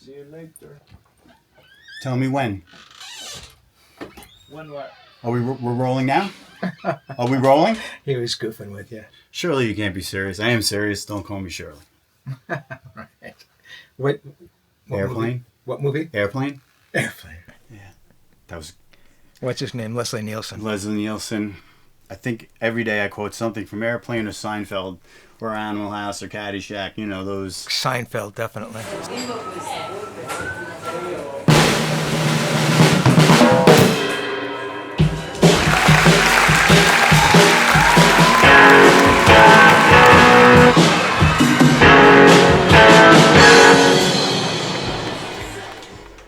See you later. Tell me when. When what? Are we're rolling now? Are we rolling? He was goofing with you. Surely you can't be serious. I am serious. Don't call me Shirley. Right. What Airplane? Movie? What movie? Airplane? Airplane. Yeah. That was What's his name? Leslie Nielsen. Leslie Nielsen. I think every day I quote something from Airplane or Seinfeld or Animal House or Caddyshack. You know, those. Seinfeld, definitely.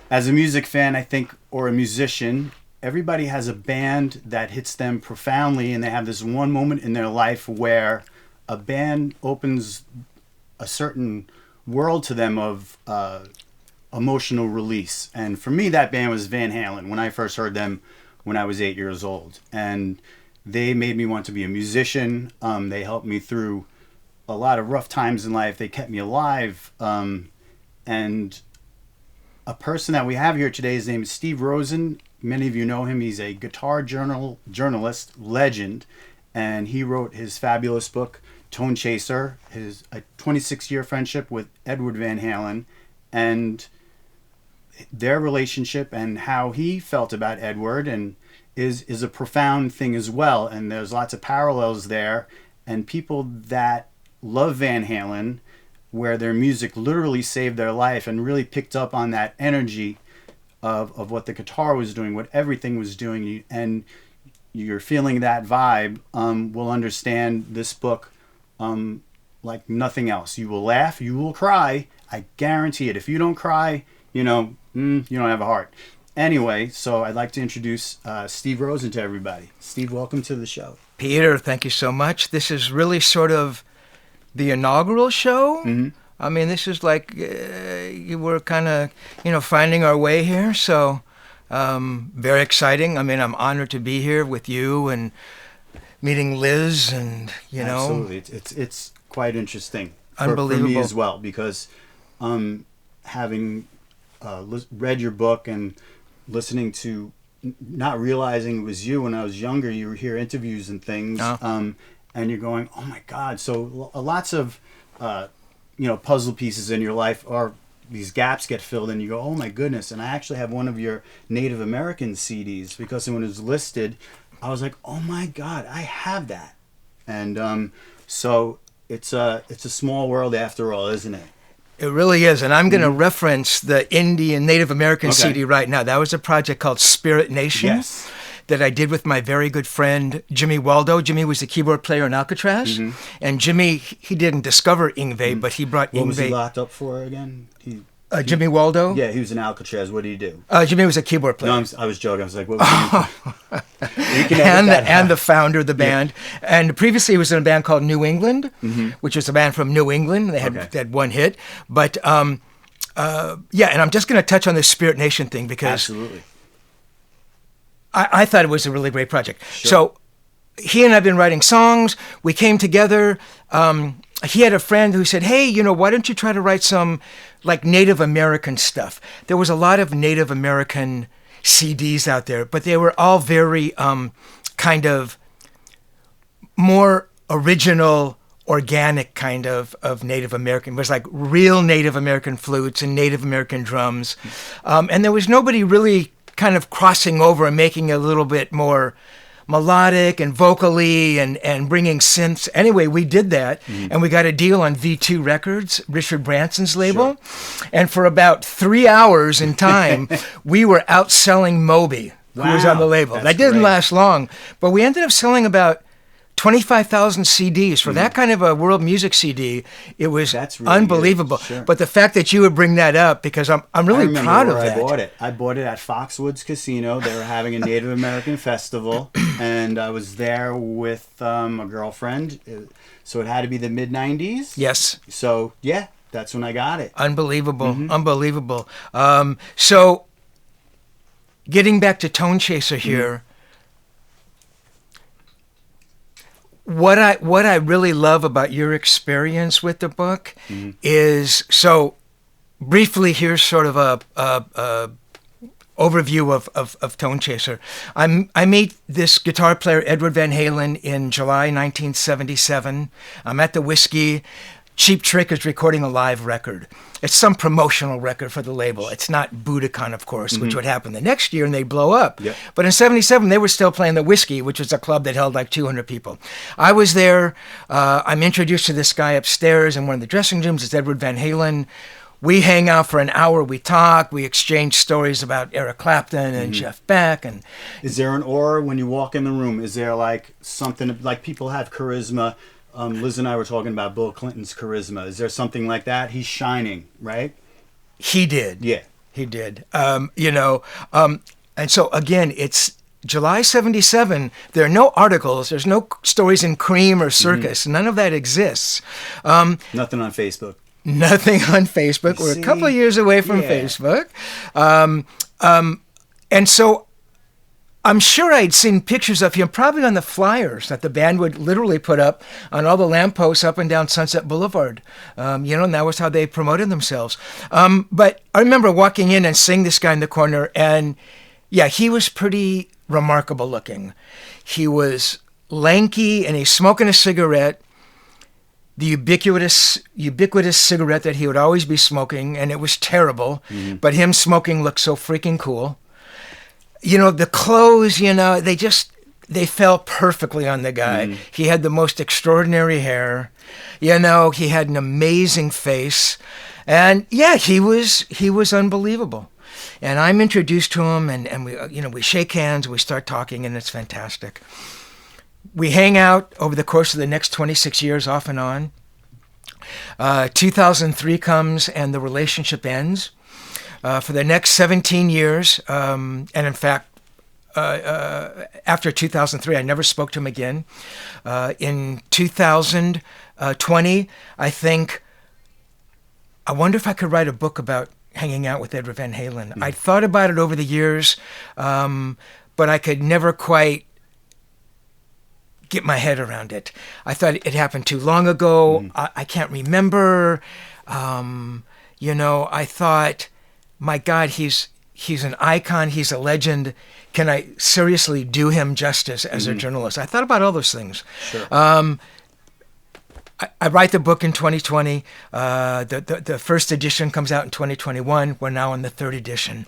As a music fan, I think, or a musician, everybody has a band that hits them profoundly, and they have this one moment in their life where a band opens a certain world to them of emotional release. And for me, that band was Van Halen when I first heard them when I was 8 years old. And they made me want to be a musician. They helped me through a lot of rough times in life. They kept me alive. And a person that we have here today, his name is Steve Rosen. Many of you know him. He's a guitar journalist, legend, and he wrote his fabulous book, Tone Chaser, a 26-year friendship with Edward Van Halen, and their relationship and how he felt about Edward and is a profound thing as well. And there's lots of parallels there, and people that love Van Halen, where their music literally saved their life and really picked up on that energy of what the guitar was doing, what everything was doing, and you're feeling that vibe, will understand this book like nothing else. You will laugh, you will cry, I guarantee it. If you don't cry, you don't have a heart. Anyway, so I'd like to introduce Steve Rosen to everybody. Steve, welcome to the show. Peter, thank you so much. This is really sort of the inaugural show. Mm-hmm. I mean, this is like we're kind of, finding our way here. So very exciting. I mean, I'm honored to be here with you and meeting Liz and, Absolutely. It's quite interesting. Unbelievable. For me as well, because having read your book and listening to, not realizing it was you when I was younger, you would hear interviews and things. Oh. And you're going, oh my God. So lots of, puzzle pieces in your life, or these gaps get filled and you go, oh my goodness. And I actually have one of your Native American CDs, because when it was listed, I was like, oh my God, I have that. And so it's a small world after all, isn't it? It really is. And I'm going to reference the Indian Native American Okay. CD right now. That was a project called Spirit Nation. Yes. That I did with my very good friend Jimmy Waldo. Jimmy was the keyboard player in Alcatraz, and Jimmy, he didn't discover Yngwie, but he brought What was he Yngwie. locked up for again? Jimmy Waldo. Yeah, he was in Alcatraz. What did he do? Jimmy was a keyboard player. No, I was joking. I was like, what was he? You can edit that and out. the founder of the band. Yeah. And previously he was in a band called New England, which was a band from New England. They had one hit. But and I'm just going to touch on this Spirit Nation thing because Absolutely. I thought it was a really great project. Sure. So he and I have been writing songs. We came together. He had a friend who said, hey, why don't you try to write some like Native American stuff? There was a lot of Native American CDs out there, but they were all very kind of more original, organic kind of Native American. It was like real Native American flutes and Native American drums. And there was nobody really kind of crossing over and making it a little bit more melodic and vocally and bringing synths. Anyway, we did that, and we got a deal on V2 Records, Richard Branson's label. Sure. And for about 3 hours in time, we were outselling Moby, who was on the label. That didn't last long, but we ended up selling about 25,000 CDs. For that kind of a world music CD, it was really unbelievable. Sure. But the fact that you would bring that up, because I'm really proud of that. I bought it. I bought it at Foxwoods Casino. They were having a Native American festival, and I was there with a girlfriend. So it had to be the mid-'90s. Yes. So, yeah, that's when I got it. Unbelievable. Unbelievable. So getting back to Tone Chaser here, What I really love about your experience with the book is, so briefly, here's sort of a overview of Tone Chaser. I meet this guitar player, Edward Van Halen, in July 1977. I'm at the Whiskey. Cheap Trick is recording a live record. It's some promotional record for the label. It's not Budokan, of course, which would happen the next year and they'd blow up. Yep. But in 77, they were still playing the Whiskey, which was a club that held like 200 people. I was there. I'm introduced to this guy upstairs in one of the dressing rooms. It's Edward Van Halen. We hang out for an hour. We talk. We exchange stories about Eric Clapton and Jeff Beck. And is there an aura when you walk in the room? Is there like something, like people have charisma? Liz and I were talking about Bill Clinton's charisma. Is there something like that? He's shining, right? He did. Yeah. He did. And so, again, it's July 77. There are no articles. There's no stories in Cream or Circus. None of that exists. Nothing on Facebook. Nothing on Facebook. We're a couple of years away from Facebook. And so I'm sure I'd seen pictures of him probably on the flyers that the band would literally put up on all the lampposts up and down Sunset Boulevard. And that was how they promoted themselves. But I remember walking in and seeing this guy in the corner, and yeah, he was pretty remarkable looking. He was lanky and he's smoking a cigarette, the ubiquitous cigarette that he would always be smoking, and it was terrible, but him smoking looked so freaking cool. The clothes, they fell perfectly on the guy. He had the most extraordinary hair. He had an amazing face. And yeah, he was unbelievable. And I'm introduced to him, and we shake hands, we start talking, and it's fantastic. We hang out over the course of the next 26 years, off and on. 2003 comes, and the relationship ends. For the next 17 years, and in fact, after 2003, I never spoke to him again. In 2020, I wonder if I could write a book about hanging out with Edward Van Halen. I thought about it over the years, but I could never quite get my head around it. I thought it happened too long ago. I can't remember. I thought, my God, he's an icon. He's a legend. Can I seriously do him justice as a journalist? I thought about all those things. Sure. I write the book in 2020. The first edition comes out in 2021. We're now in the third edition.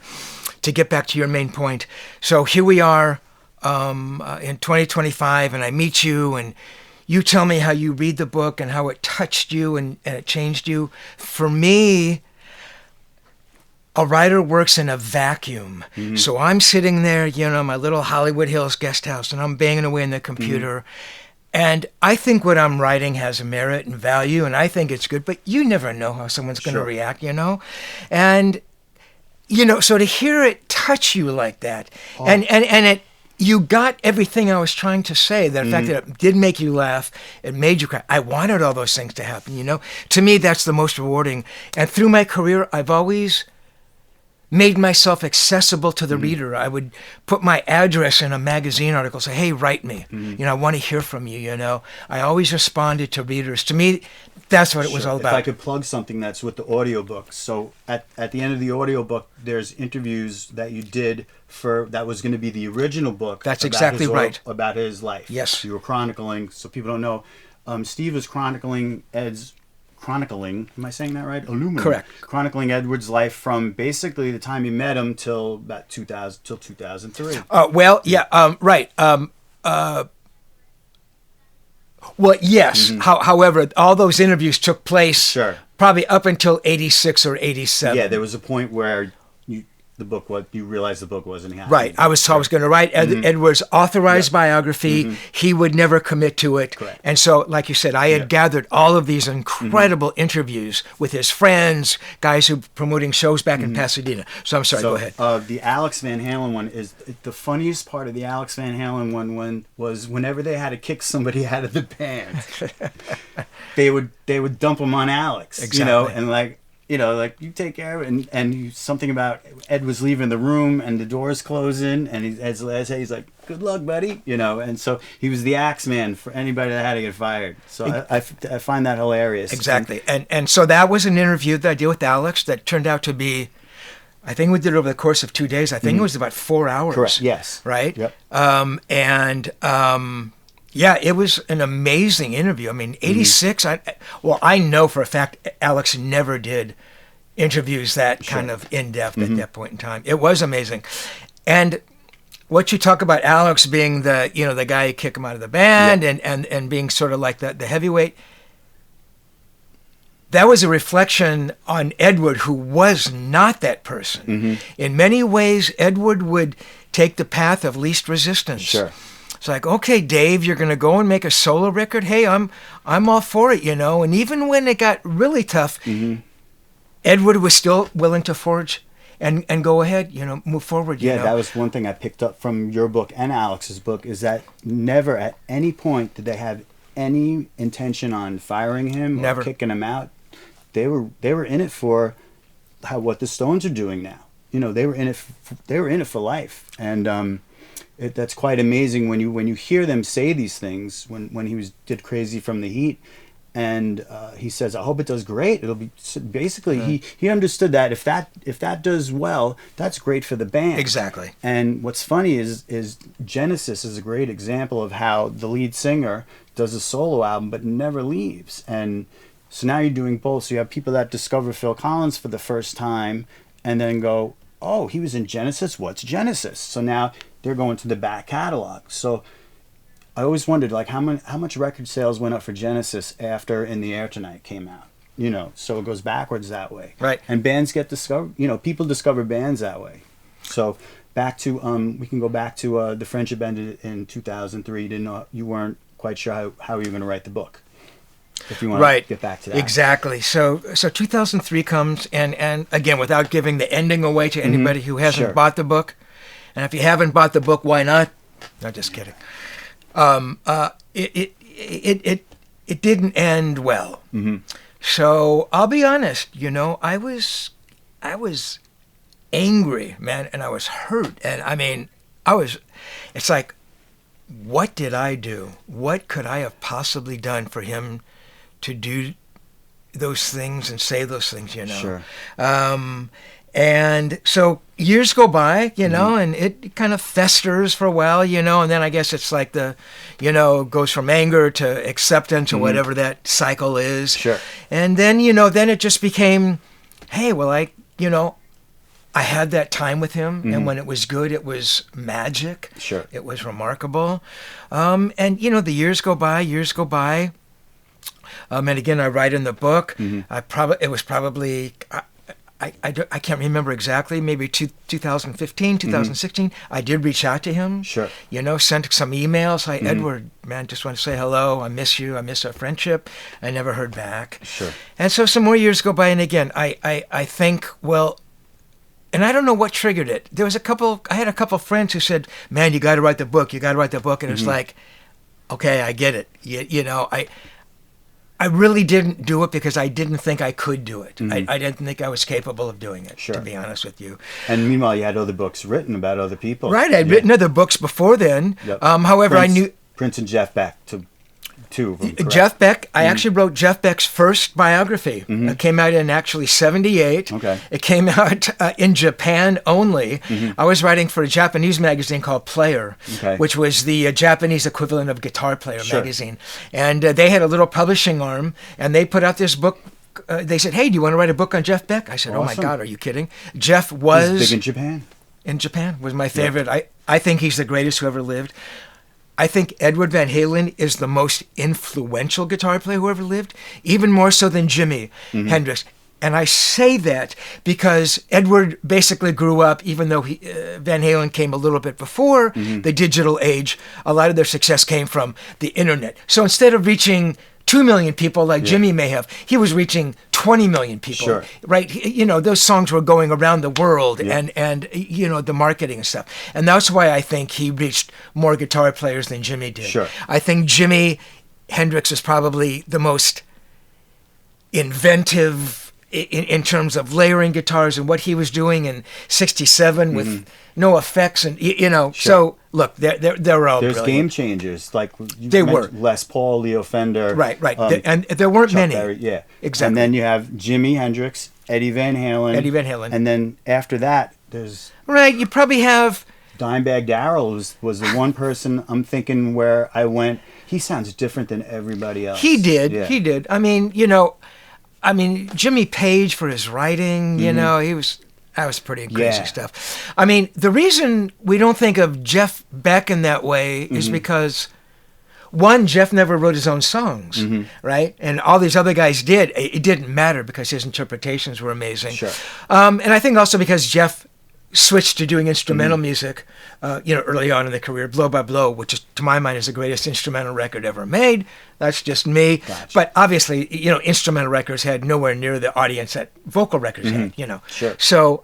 To get back to your main point, so here we are in 2025, and I meet you, and you tell me how you read the book and how it touched you and it changed you. For me, a writer works in a vacuum. So I'm sitting there, my little Hollywood Hills guest house, and I'm banging away in the computer. And I think what I'm writing has merit and value, and I think it's good, but you never know how someone's going to react, And, so to hear it touch you like that, and it, you got everything I was trying to say. The fact that it did make you laugh, it made you cry. I wanted all those things to happen, To me, that's the most rewarding. And through my career, I've always made myself accessible to the reader. I would put my address in a magazine article, say, hey, write me. I want to hear from you, I always responded to readers. To me, that's what it was all about. If I could plug something that's with the audiobook. So at the end of the audiobook, there's interviews that you did that was going to be the original book. That's exactly right. About his life. Yes. You were chronicling, so people don't know. Steve was chronicling, am I saying that right? Aluminum. Correct. Chronicling Edward's life from basically the time you met him till about 2003. Right. Well, yes. However, all those interviews took place probably up until 86 or 87. Yeah, there was a point where you realized the book wasn't happening. Right. I was going to write Edward's authorized biography. He would never commit to it. Correct. And so, like you said, I had gathered all of these incredible interviews with his friends, guys who were promoting shows back in Pasadena. So I'm sorry, go ahead. The Alex Van Halen one is the funniest part of the Alex Van Halen one was whenever they had to kick somebody out of the band, they would dump them on Alex. Exactly. And like, like you take care of it. And something about Ed was leaving the room and the doors closing, and Ed's last day, he's like, "Good luck, buddy," and so he was the axe man for anybody that had to get fired. So I find that hilarious. Exactly, and so that was an interview that I did with Alex that turned out to be, I think we did it over the course of 2 days. I think it was about 4 hours. Correct. Yes. Right. Yep. Yeah, it was an amazing interview. I mean, 86. I know for a fact Alex never did interviews that kind of in depth at that point in time. It was amazing, and what you talk about Alex being the guy who kicked him out of the band and being sort of like the heavyweight. That was a reflection on Edward, who was not that person. In many ways, Edward would take the path of least resistance. Sure. It's like, okay, Dave, you're going to go and make a solo record? Hey, I'm all for it, And even when it got really tough, Edward was still willing to forge and go ahead, move forward. Yeah, that was one thing I picked up from your book and Alex's book, is that never at any point did they have any intention on firing him or kicking him out. They were in it for what the Stones are doing now. They were in it for life, and that's quite amazing when you hear them say these things. When he did Crazy from the Heat, and he says, "I hope it does great." It'll be basically he understood that if that does well, that's great for the band. Exactly. And what's funny is Genesis is a great example of how the lead singer does a solo album but never leaves. And so now you're doing both. So you have people that discover Phil Collins for the first time and then go, "Oh, he was in Genesis? What's Genesis?" So now they're going to the back catalog. So I always wondered, like, how much record sales went up for Genesis after In the Air Tonight came out? So it goes backwards that way. Right. And bands get discovered. People discover bands that way. So back to we can go back to the friendship ended in 2003. You weren't quite sure how you were going to write the book. If you want to get back to that. Exactly. So 2003 comes, and again, without giving the ending away to anybody who hasn't bought the book, and if you haven't bought the book, why not? No, just kidding. It didn't end well. So I'll be honest. I was angry, man, and I was hurt, and I mean, It's like, what did I do? What could I have possibly done for him to do those things and say those things, Sure. And so years go by, and it kind of festers for a while, and then I guess it's like goes from anger to acceptance or whatever that cycle is. Sure. And then, then it just became, hey, well, I had that time with him, and when it was good, it was magic. Sure. It was remarkable. And, the years go by. And again, I write in the book. It was probably, I can't remember exactly, maybe 2015, 2016. I did reach out to him. Sure. Sent some emails. Hi, Edward, man, just want to say hello. I miss you. I miss our friendship. I never heard back. Sure. And so some more years go by, and again, I think, well, and I don't know what triggered it. I had a couple of friends who said, man, you got to write the book. And it's like, okay, I get it. I really didn't do it because I didn't think I could do it. I didn't think I was capable of doing it, to be honest with you. And meanwhile, you had other books written about other people. Right, I'd written other books before then. Yep. However, I knew... Prince and Jeff Beck, two of them, correct? Jeff Beck, I actually wrote Jeff Beck's first biography. It came out in actually 1978. Okay. It came out in Japan only. I was writing for a Japanese magazine called Player, which was the Japanese equivalent of Guitar Player magazine. And they had a little publishing arm, and they put out this book. They said, hey, do you want to write a book on Jeff Beck? I said, oh my God, are you kidding? Jeff was... He's big in Japan. In Japan, was my favorite. Yep. I think he's the greatest who ever lived. I think Edward Van Halen is the most influential guitar player who ever lived, even more so than Jimi Hendrix. And I say that because Edward basically grew up, even though Van Halen came a little bit before the digital age, a lot of their success came from the internet. So instead of reaching 2 million people like Jimi may have, he was reaching 20 million people, sure. Right? Those songs were going around the world and the marketing and stuff. And that's why I think he reached more guitar players than Jimi did. Sure. I think Jimi Hendrix is probably the most inventive in terms of layering guitars and what he was doing in '67 with no effects and Sure. So look, they're all There's brilliant. game changers like They were Les Paul, Leo Fender, right, and there weren't Chuck many. Berry, yeah, exactly. And then you have Jimi Hendrix, Eddie Van Halen, and then after that, there's right. You probably have Dimebag Darrell was the one person I'm thinking where I went. He sounds different than everybody else. He did. Yeah. He did. I mean, Jimmy Page for his writing. That was pretty crazy stuff. I mean, the reason we don't think of Jeff Beck in that way is because, one, Jeff never wrote his own songs, right? And all these other guys did. It didn't matter because his interpretations were amazing. Sure. And I think also because Jeff switched to doing instrumental music, early on in the career, Blow by Blow, which is, to my mind, is the greatest instrumental record ever made. That's just me. Gotcha. But obviously, instrumental records had nowhere near the audience that vocal records had, Sure. So,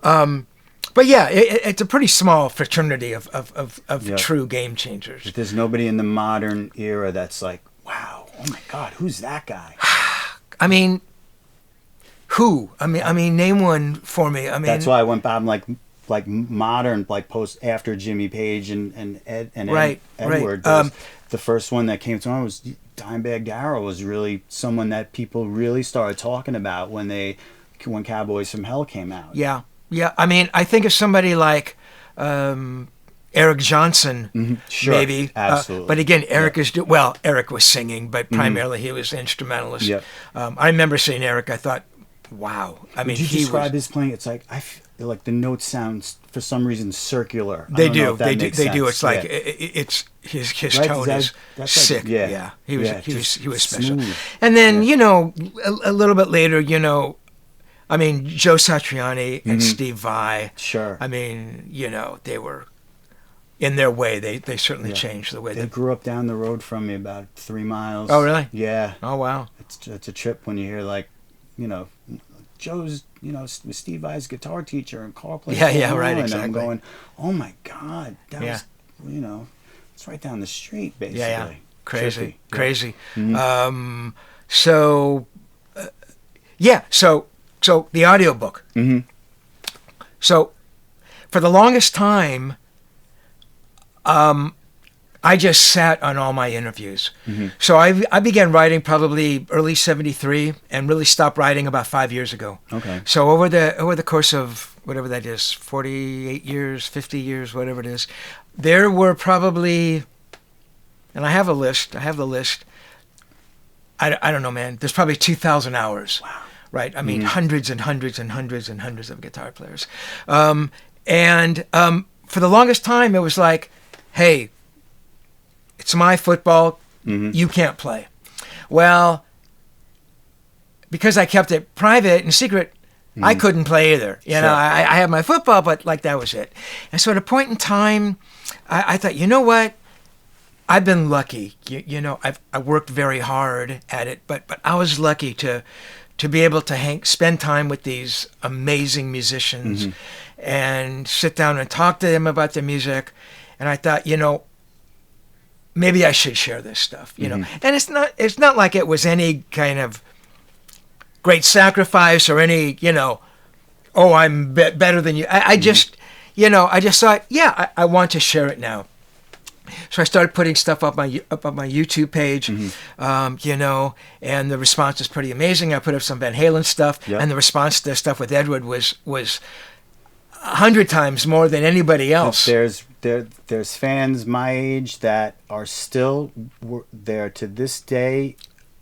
but yeah, it's a pretty small fraternity of true game changers. There's nobody in the modern era that's like, wow, oh my God, who's that guy? I mean, who? I mean, name one for me. I mean, That's why I went back, like modern, like post after Jimmy Page and Edward. The first one that came to mind was Dimebag Darrell. Was really someone that people really started talking about when Cowboys from Hell came out. Yeah. I mean, I think of somebody like Eric Johnson, Sure, maybe. absolutely. But again, Eric Eric was singing, but primarily he was an instrumentalist. Yep. I remember seeing Eric. I thought, wow. I mean, Would you describe his playing? It's like like the notes sound for some reason circular. They do. They do. It's like it's his tone is sick. Like, he was special. Smooth. And then a little bit later, I mean, Joe Satriani and Steve Vai. Sure. I mean, they were in their way. They certainly changed the way they grew up down the road from me about 3 miles. Oh, really? Yeah. Oh, wow. It's a trip when you hear Joe's, Steve Vai's guitar teacher and car player. Yeah, right, exactly. And I'm going, oh my God, that was, it's right down the street, basically. Yeah. Crazy. Mm-hmm. So the audiobook. Mm-hmm. So for the longest time, I just sat on all my interviews. Mm-hmm. So I began writing probably early '73 and really stopped writing about 5 years ago. Okay. So over the course of whatever that is, 48 years, 50 years, whatever it is, there were probably, and I have the list. I don't know, man. There's probably 2,000 hours. Wow. Right. I mean, hundreds and hundreds and hundreds and hundreds of guitar players. For the longest time, it was like, hey, it's my football. You can't play. Well, because I kept it private and secret, I couldn't play either. You know, I had my football, but like that was it. And so at a point in time, I thought, you know what? I've been lucky. I worked very hard at it, but I was lucky to be able to spend time with these amazing musicians and sit down and talk to them about their music. And I thought, maybe I should share this stuff, And it's not like it was any kind of great sacrifice or any, I'm better than you. I just thought, I want to share it now. So I started putting stuff up on my YouTube page, and the response is pretty amazing. I put up some Van Halen stuff, and the response to the stuff with Edward was 100 times more than anybody else. There's fans my age that are still there to this day.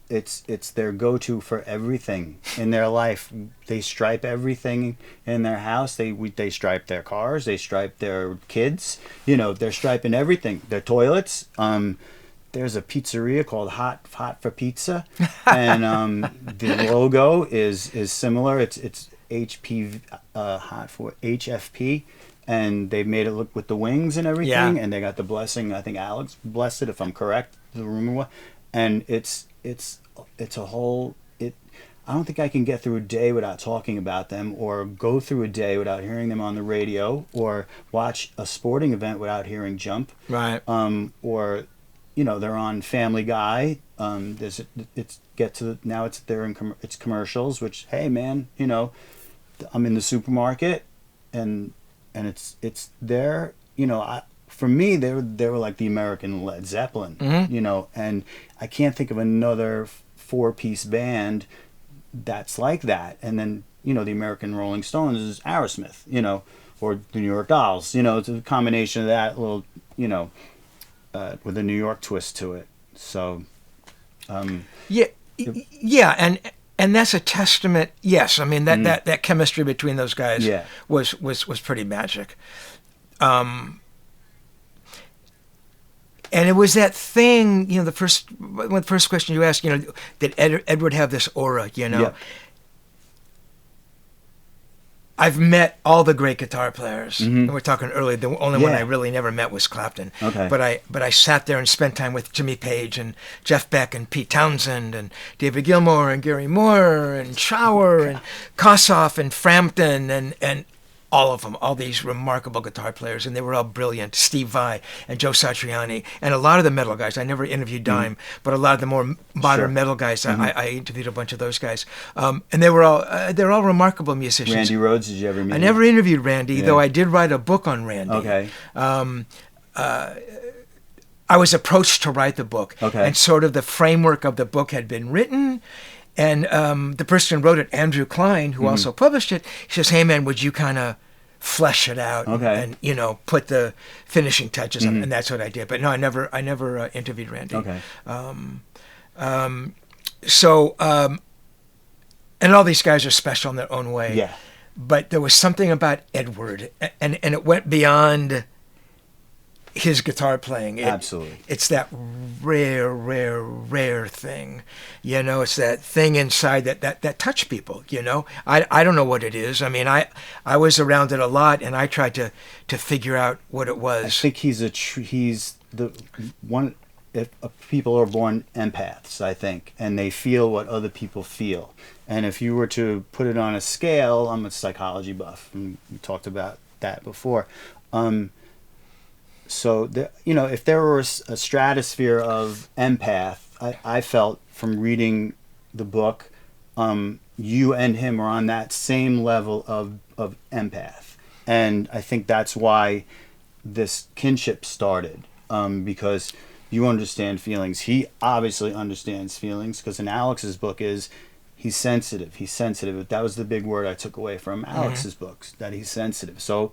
It's their go-to for everything in their life. They stripe everything in their house. They stripe their cars. They stripe their kids. They're striping everything. Their toilets. There's a pizzeria called Hot for Pizza, and the logo is similar. It's HP Hot for HFP, and they made it look with the wings and everything, and they got the blessing. I think Alex blessed it, if I'm correct. The rumor was, and it's a whole. I don't think I can get through a day without talking about them, or go through a day without hearing them on the radio, or watch a sporting event without hearing Jump, right? Or they're on Family Guy. It's commercials, which, hey man, I'm in the supermarket, and it's there. For me, they were like the American Led Zeppelin, and I can't think of another 4-piece band that's like that. And then the American Rolling Stones is Aerosmith, or the New York Dolls. It's a combination of that little, with a New York twist to it. So, yeah, and that's a testament. Yes, I mean that chemistry between those guys was pretty magic. And it was that thing, the first question you asked, did Edward have this aura, Yeah. I've met all the great guitar players. And we're talking earlier. The only one I really never met was Clapton. Okay. But I sat there and spent time with Jimmy Page and Jeff Beck and Pete Townsend and David Guilmour and Gary Moore and Schauer and Kossoff and Frampton and all of them, all these remarkable guitar players, and they were all brilliant. Steve Vai and Joe Satriani, and a lot of the metal guys. I never interviewed Dime, but a lot of the more modern metal guys. I interviewed a bunch of those guys, and they're all remarkable musicians. Randy Rhoads, did you ever meet? I never interviewed Randy, though I did write a book on Randy. Okay. I was approached to write the book, and sort of the framework of the book had been written. And the person who wrote it, Andrew Klein, who also published it, he says, "Hey man, would you kind of flesh it out and put the finishing touches on it?" And that's what I did. But no, I never interviewed Randy. Okay. And all these guys are special in their own way. Yeah. But there was something about Edward, and it went beyond his guitar playing. Absolutely. It's that rare thing. It's that thing inside that touched people, I don't know what it is. I mean, I was around it a lot, and I tried to figure out what it was. I think he's the one, if people are born empaths, I think, and they feel what other people feel. And if you were to put it on a scale, I'm a psychology buff, and we talked about that before. So, if there were a stratosphere of empath, I felt from reading the book, you and him are on that same level of empath. And I think that's why this kinship started, because you understand feelings. He obviously understands feelings, because in Alex's book he's sensitive. He's sensitive. That was the big word I took away from Alex's books, that he's sensitive. So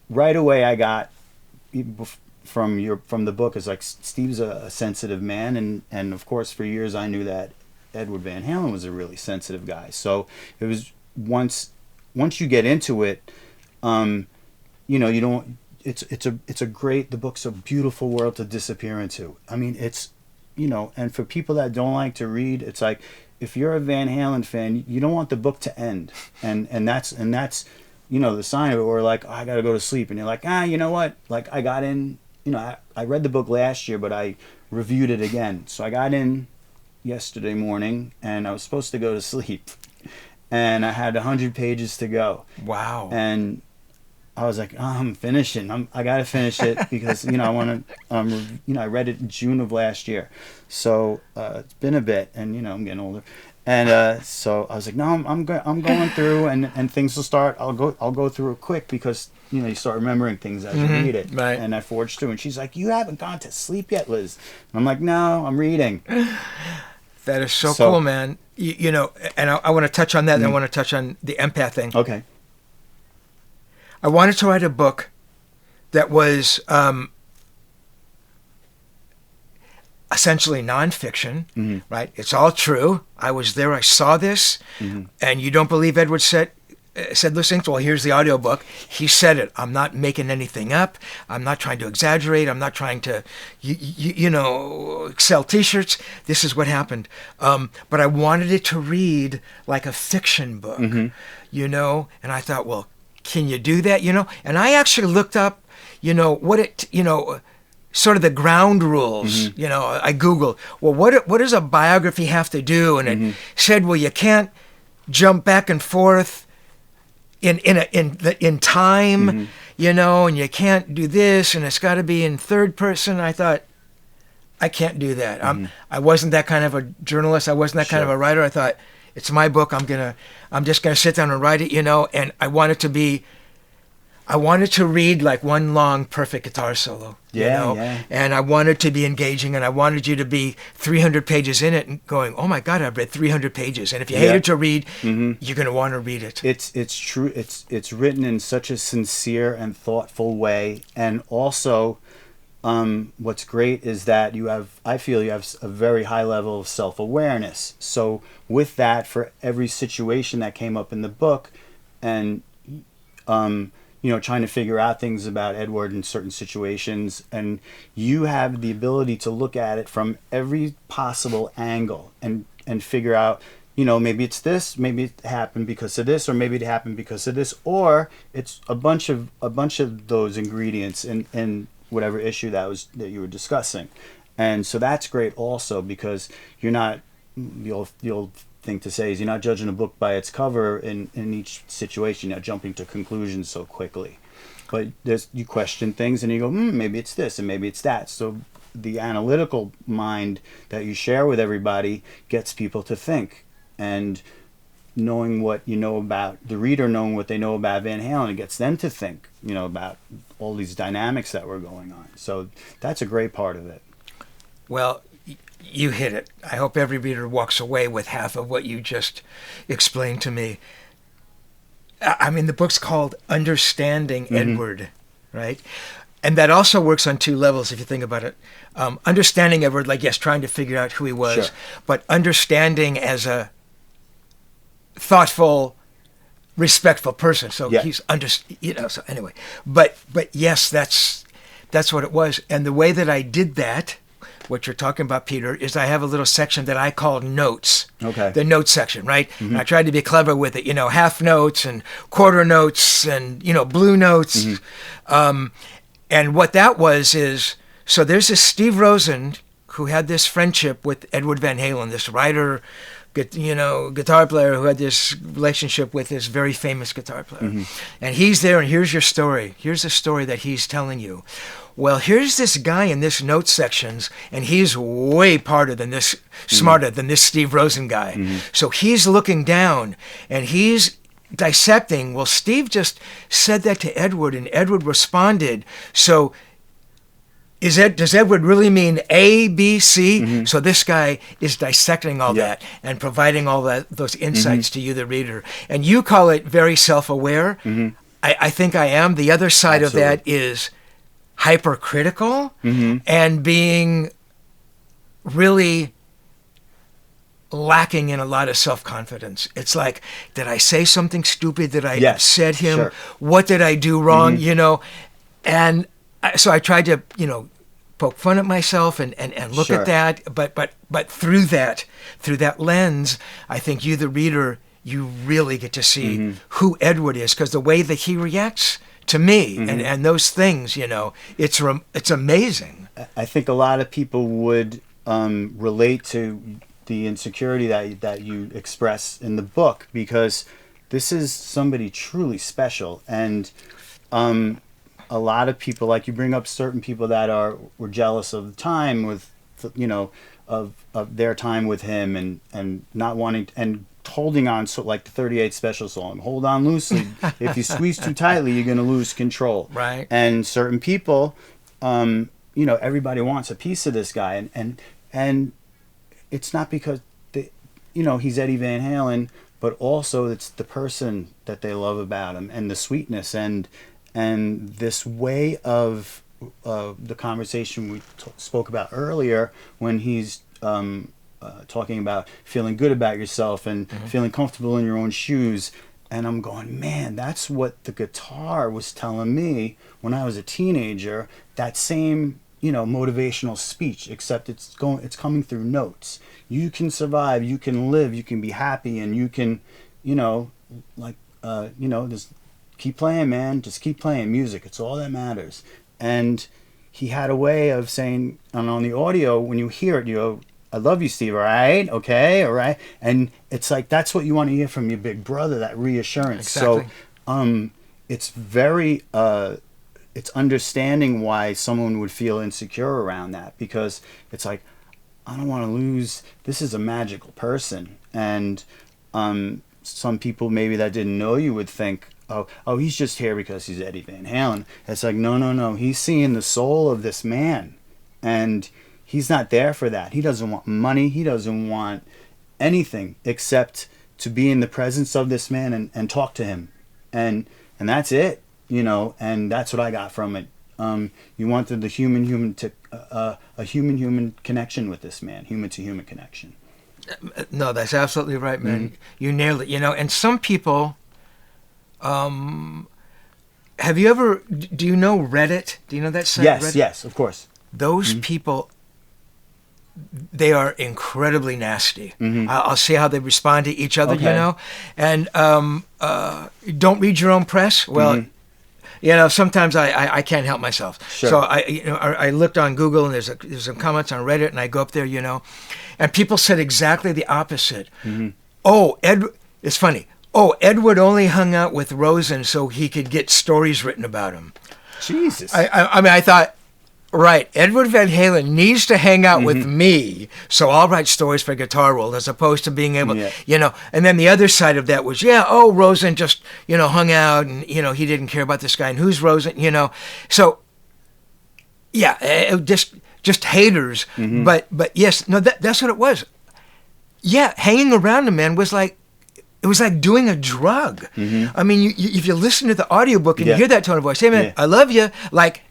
right away I got from the book is like, Steve's a sensitive man, and of course for years I knew that Edward Van Halen was a really sensitive guy. So it was once you get into it, you don't. The book's a beautiful world to disappear into. I mean, it's, and for people that don't like to read, it's like, if you're a Van Halen fan, you don't want the book to end, and that's the sign of it, or like, oh, I gotta go to sleep, and you're like, you know what? Like, I got in, I read the book last year, but I reviewed it again. So I got in yesterday morning, and I was supposed to go to sleep, and I had 100 pages to go. Wow. And I was like, I'm finishing. I gotta finish it because I want to. I read it in June of last year, so it's been a bit, and I'm getting older. And so I was like, no, I'm going through, and things will start. I'll go through it quick, because you start remembering things as you read it. Right. And I forged through, and she's like, you haven't gone to sleep yet, Liz. And I'm like, no, I'm reading. That is so cool, man. And I want to touch on that, and I want to touch on the empath thing. Okay. I wanted to write a book that was essentially nonfiction, right? It's all true. I was there. I saw this. And you don't believe Edward said listening to, well, here's the audiobook. He said it. I'm not making anything up. I'm not trying to exaggerate. I'm not trying to, sell T-shirts. This is what happened. But I wanted it to read like a fiction book, and I thought, well, can you do that, And I actually looked up, sort of the ground rules. I Googled, well, what does a biography have to do? And it said, well, you can't jump back and forth in time, and you can't do this, and it's got to be in third person. I thought, I can't do that. I wasn't that kind of a journalist. I wasn't that kind of a writer. I thought, it's my book. I'm just gonna sit down and write it, And I wanted to read like one long perfect guitar solo, Yeah. And I wanted to be engaging, and I wanted you to be 300 pages in it and going, oh my God, I've read 300 pages. And if you hated to read, you're gonna want to read it. It's true. It's written in such a sincere and thoughtful way, and also, what's great is that I feel you have a very high level of self-awareness. So with that, for every situation that came up in the book, and trying to figure out things about Edward in certain situations, and you have the ability to look at it from every possible angle and figure out, maybe it's this, maybe it happened because of this, or maybe it happened because of this, or it's a bunch of those ingredients in whatever issue that you were discussing. And so that's great also, because you're not, the old thing to say is, you're not judging a book by its cover in each situation. You're not jumping to conclusions so quickly, but you question things and you go, maybe it's this and maybe it's that. So the analytical mind that you share with everybody gets people to think, and knowing what you know about the reader, knowing what they know about Van Halen, it gets them to think, about all these dynamics that were going on. So that's a great part of it. Well, you hit it. I hope every reader walks away with half of what you just explained to me. I mean, the book's called Understanding Edward, right? And that also works on two levels, if you think about it. Understanding Edward, like, yes, trying to figure out who he was, but understanding as a thoughtful, respectful person. So he's so anyway. But yes, that's what it was. And the way that I did that, what you're talking about, Peter, is I have a little section that I call notes. Okay. The notes section, right? And I tried to be clever with it, half notes and quarter notes and, blue notes. And what that was is, so there's this Steve Rosen who had this friendship with Edward Van Halen, this writer, guitar player who had this relationship with this very famous guitar player. And he's there, and here's your story. Here's the story that he's telling you. Well, here's this guy in this notes sections, and he's way smarter than this Steve Rosen guy. So he's looking down, and he's dissecting. Well, Steve just said that to Edward, and Edward responded. So does Edward really mean A, B, C? So this guy is dissecting all that and providing all those insights to you, the reader. And you call it very self-aware. I think I am. The other side of that is hypercritical and being really lacking in a lot of self-confidence. It's like, did I say something stupid? Did I upset him? Sure. What did I do wrong? And so I tried to, poke fun at myself and look at that. But through that lens, I think you, the reader, you really get to see who Edward is, because the way that he reacts to me and those things, it's amazing. I think a lot of people would relate to the insecurity that you express in the book, because this is somebody truly special. And a lot of people, like you bring up certain people that were jealous of the time with, of their time with him, and not wanting and holding on, so like the 38 special song, hold on loosely. If you squeeze too tightly, you're going to lose control. Right. And certain people, everybody wants a piece of this guy, and it's not because he's Eddie Van Halen, but also it's the person that they love about him, and the sweetness and this way of the conversation we spoke about earlier, when he's talking about feeling good about yourself and feeling comfortable in your own shoes. And I'm going, man, that's what the guitar was telling me when I was a teenager. That same, motivational speech, except it's coming through notes. You can survive, you can live, you can be happy, and you can, just keep playing, man. Just keep playing music. It's all that matters. And he had a way of saying, and on the audio, when you hear it, you go, I love you, Steve, all right? Okay, all right? And it's like, that's what you want to hear from your big brother, that reassurance. Exactly. So it's very it's understanding why someone would feel insecure around that, because it's like, I don't want to lose, this is a magical person. And some people maybe that didn't know you would think, oh, he's just here because he's Eddie Van Halen. It's like, no. He's seeing the soul of this man. And he's not there for that. He doesn't want money. He doesn't want anything except to be in the presence of this man and talk to him. And that's it, you know, and that's what I got from it. You wanted the human to a human connection with this man, human to human connection. No, that's absolutely right, man. You nailed it. You know, and some people, have you ever? Do you know Reddit? Do you know that site? Yes, Reddit? yes, of course. Those people, they are incredibly nasty. I'll see how they respond to each other. Okay. You know, and don't read your own press. Well. You know, sometimes I can't help myself. Sure. So I looked on Google, and there's some comments on Reddit, and I go up there, you know, and people said exactly the opposite. Oh, it's funny. Oh, Edward only hung out with Rosen so he could get stories written about him. Jesus. I mean, I thought, right, Edward Van Halen needs to hang out with me, so I'll write stories for Guitar World, as opposed to being able, you know. And then the other side of that was, Rosen just, you know, hung out, and, you know, he didn't care about this guy, and who's Rosen, you know. So, just haters. But yes, no, that's what it was. Yeah, hanging around him, man, was like, it was like doing a drug. I mean, if you listen to the audiobook and you hear that tone of voice, hey, man, I love you, like,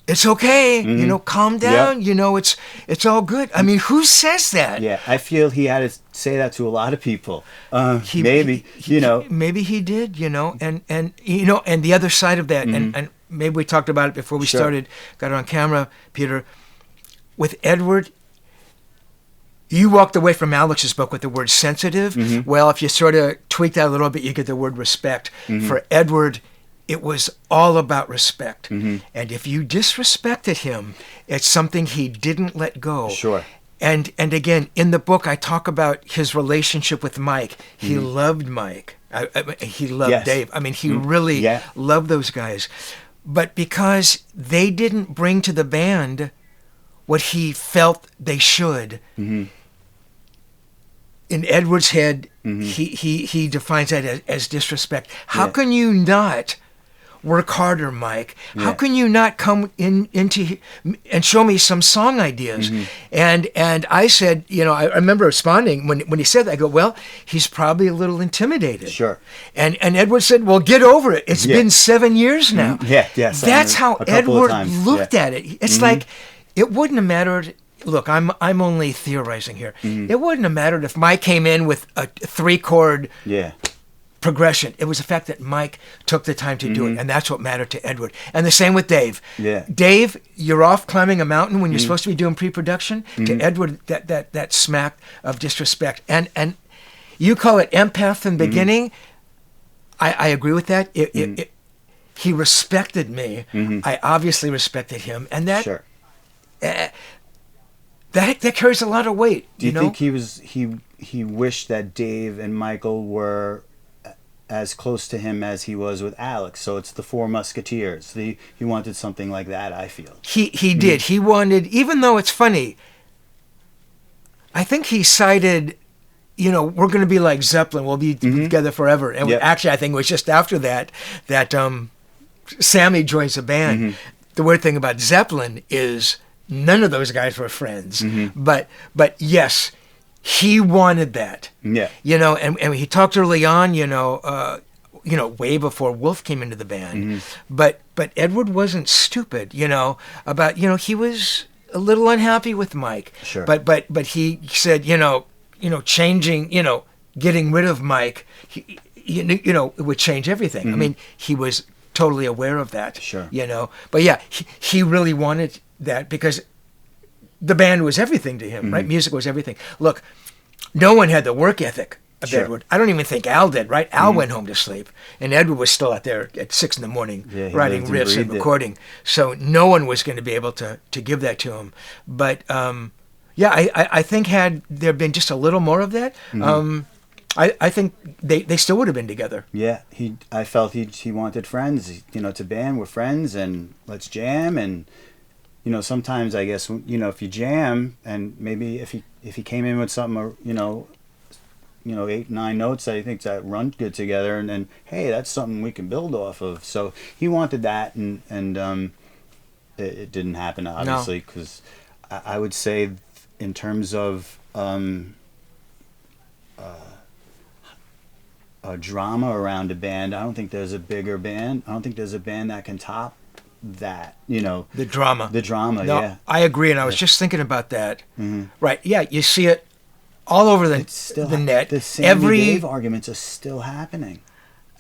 it's okay, you know, calm down, you know, it's all good. I mean, who says that? Yeah, I feel he had to say that to a lot of people. Maybe he did, you know, and you know, and the other side of that, and maybe we talked about it before we started, got it on camera, Peter, with Edward, you walked away from Alex's book with the word sensitive. Well, if you sort of tweak that a little bit, you get the word respect. For Edward, it was all about respect. And if you disrespected him, it's something he didn't let go. Sure. And again, in the book, I talk about his relationship with Mike. He loved Mike. He loved Dave. I mean, he really loved those guys. But because they didn't bring to the band what he felt they should, in Edward's head, he defines that as disrespect. How can you not work harder, Mike? How can you not come into and show me some song ideas? And I said, you know, I remember responding when he said that. I go, well, he's probably a little intimidated. Sure. And Edward said, well, get over it. It's been 7 years now. Yes. That's how Edward looked at it. It's like, it wouldn't have mattered. Look, I'm only theorizing here. It wouldn't have mattered if Mike came in with a 3-chord progression. It was the fact that Mike took the time to do it, and that's what mattered to Edward. And the same with Dave. Dave, you're off climbing a mountain when you're supposed to be doing pre-production. To Edward, that smack of disrespect. And you call it empath in the beginning. I agree with that. He respected me. I obviously respected him, and that. Sure. That carries a lot of weight. Do you think he wished that Dave and Michael were as close to him as he was with Alex? So it's the Four Musketeers. He wanted something like that, I feel. He did. He wanted, even though it's funny, I think he cited, you know, we're going to be like Zeppelin. We'll be together forever. And actually, I think it was just after that Sammy joins the band. The weird thing about Zeppelin is none of those guys were friends. But yes, he wanted that. You know, and he talked early on, you know, way before Wolf came into the band. But Edward wasn't stupid, you know, about, you know, he was a little unhappy with Mike. Sure. But he said, you know, changing, you know, getting rid of Mike, you know, it would change everything. I mean, he was totally aware of that. Sure. You know, but yeah, he really wanted that because the band was everything to him, right? Music was everything. Look, no one had the work ethic of Edward. I don't even think Al did, right? Al went home to sleep, and Edward was still out there at 6 a.m. writing riffs and recording. So no one was going to be able to give that to him. But I think had there been just a little more of that, I think they still would have been together. Yeah, I felt he wanted friends. It's a band, we're friends, and let's jam. And sometimes I guess if you jam, and maybe if he came in with something, 8-9 notes, I think that run good together, and then hey, that's something we can build off of. So he wanted that, and it didn't happen, obviously, because I would say in terms of a drama around a band, I don't think there's a bigger band. I don't think there's a band that can top that. The drama. No, yeah. I agree, and I was just thinking about that. Mm-hmm. Right? Yeah, you see it all over the net. The Sammy Dave arguments are still happening.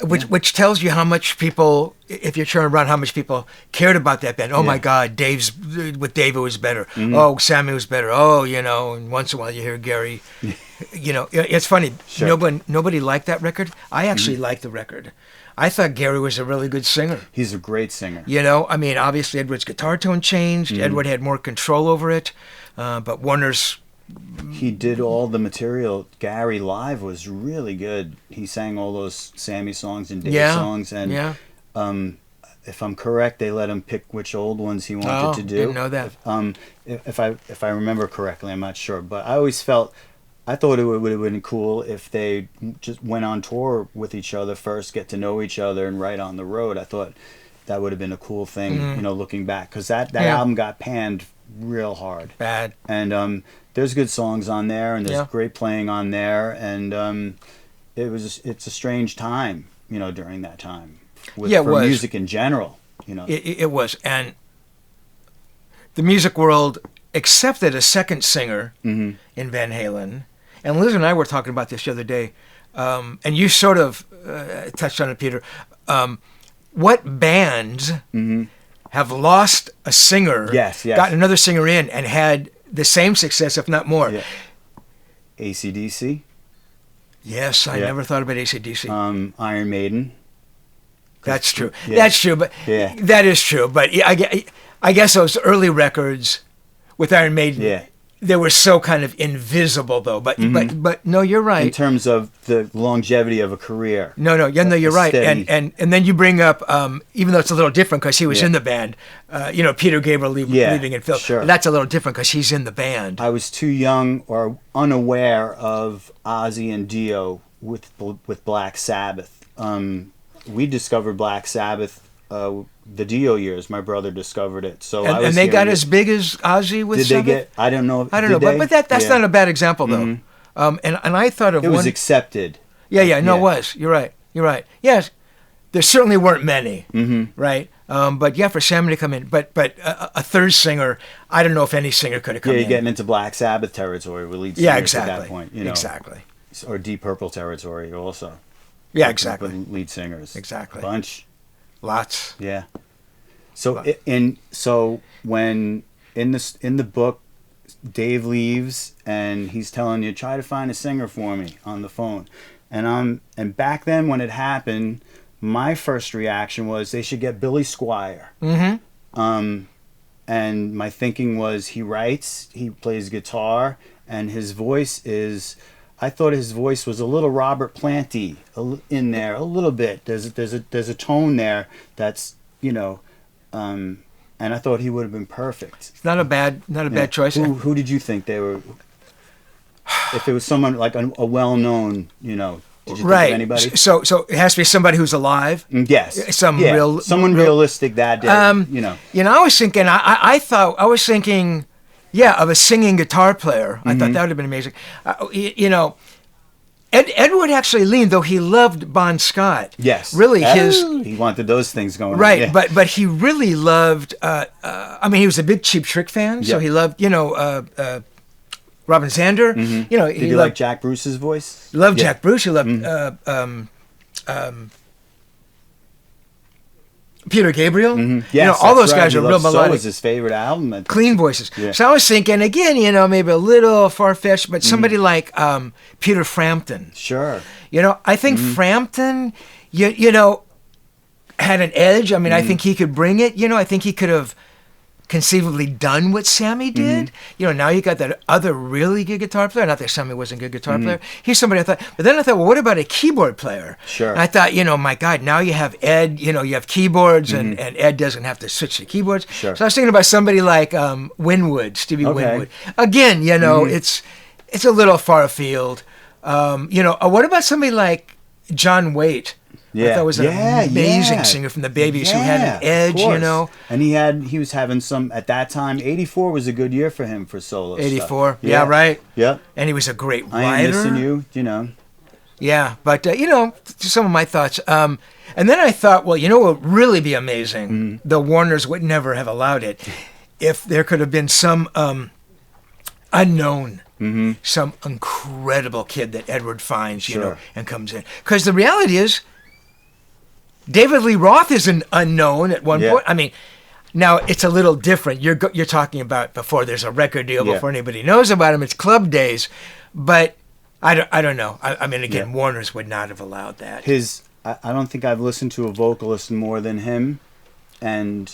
Which tells you how much people, if you're turning around, how much people cared about that band. Oh my God, with David was better. Mm-hmm. Oh, Sammy was better. Oh, and once in a while you hear Gary. It's funny. Sure. Nobody liked that record. I actually liked the record. I thought Gary was a really good singer. He's a great singer. Obviously Edward's guitar tone changed. Mm-hmm. Edward had more control over it, but Warner's. He did all the material. Gary live was really good. He sang all those Sammy songs and Dave songs, and if I'm correct, they let him pick which old ones he wanted to do. Didn't know that. If I remember correctly, I'm not sure, but I thought it would have been cool if they just went on tour with each other first, get to know each other, and write on the road. I thought that would have been a cool thing, looking back, because that album got panned real hard. Bad. And there's good songs on there, and there's great playing on there, and it's a strange time, during that time for music in general. It was, and the music world accepted a second singer in Van Halen. And Liz and I were talking about this the other day, and you sort of touched on it, Peter. What bands have lost a singer, gotten another singer in, and had the same success, if not more? Yeah. ACDC. Yes, I never thought about ACDC. Iron Maiden. That's true. Yeah. That's true. But that is true. But I guess those early records with Iron Maiden, they were so kind of invisible, though. But no, you're right. In terms of the longevity of a career. No, you're right. And then you bring up, even though it's a little different because he was in the band, Peter Gabriel leaving and Phil. Sure. That's a little different because he's in the band. I was too young or unaware of Ozzy and Dio with Black Sabbath. We discovered Black Sabbath the Dio years. My brother discovered it, so and they got as big as Ozzy with. Did Sabbath? they get? I don't know, but that's not a bad example though. And I thought of it was accepted. It was. You're right. Yes, there certainly weren't many. Right. But for Sammy to come in, but a third singer, I don't know if any singer could have come in. You're getting into Black Sabbath territory with lead singers at that point. Exactly. Or Deep Purple territory also. Yeah, exactly. With lead singers. Exactly. A bunch. Lots. Yeah. So when in the book, Dave leaves and he's telling you, try to find a singer for me on the phone, and back then when it happened, my first reaction was they should get Billy Squier. And my thinking was he writes, he plays guitar, and his voice is. I thought his voice was a little Robert Planty in there, a little bit. There's a tone there that's and I thought he would have been perfect. It's not a bad choice. Who did you think they were? If it was someone like a well-known, did you think of anybody? So it has to be somebody who's alive. Yes. Someone realistic that day. I was thinking. Yeah, of a singing guitar player. I thought that would have been amazing. Edward actually leaned, though he loved Bon Scott. Yes. Really, he wanted those things going right, on. Right, but he really loved, he was a big Cheap Trick fan, so he loved, Robin Zander. Did he like Jack Bruce's voice? He loved Jack Bruce. He loved Peter Gabriel. Yes, all those guys are real melodic. So was his favorite album. Clean voices. Yeah. So I was thinking, again, maybe a little far-fetched, but somebody like Peter Frampton. Sure. I think Frampton, had an edge. I think he could bring it. I think he could have conceivably done what Sammy did. You know, now you got that other really good guitar player. Not that Sammy wasn't a good guitar player. He's somebody I thought. But then I thought, well, what about a keyboard player? Sure. And I thought, you know, my God, now you have Ed. You know, you have keyboards, and Ed doesn't have to switch to keyboards. Sure. So I was thinking about somebody like Stevie Winwood. Again, you know, it's a little far afield. You know, what about somebody like John Waite? Yeah. That was an amazing singer from the Babies who had an edge, you know. And he was having some, at that time, 84 was a good year for him for solo 84, stuff. yeah, right. Yep. And he was a great writer. I Am Missing You, you know. Yeah, but, you know, some of my thoughts. And then I thought, well, you know what would really be amazing? The Warners would never have allowed it. If there could have been some unknown, some incredible kid that Edward finds, you know, and comes in. Because the reality is, David Lee Roth is an unknown at one point. I mean, now it's a little different. You're talking about before there's a record deal, before anybody knows about him. It's club days, but I don't know. I mean, again, Warner's would not have allowed that. I don't think I've listened to a vocalist more than him, and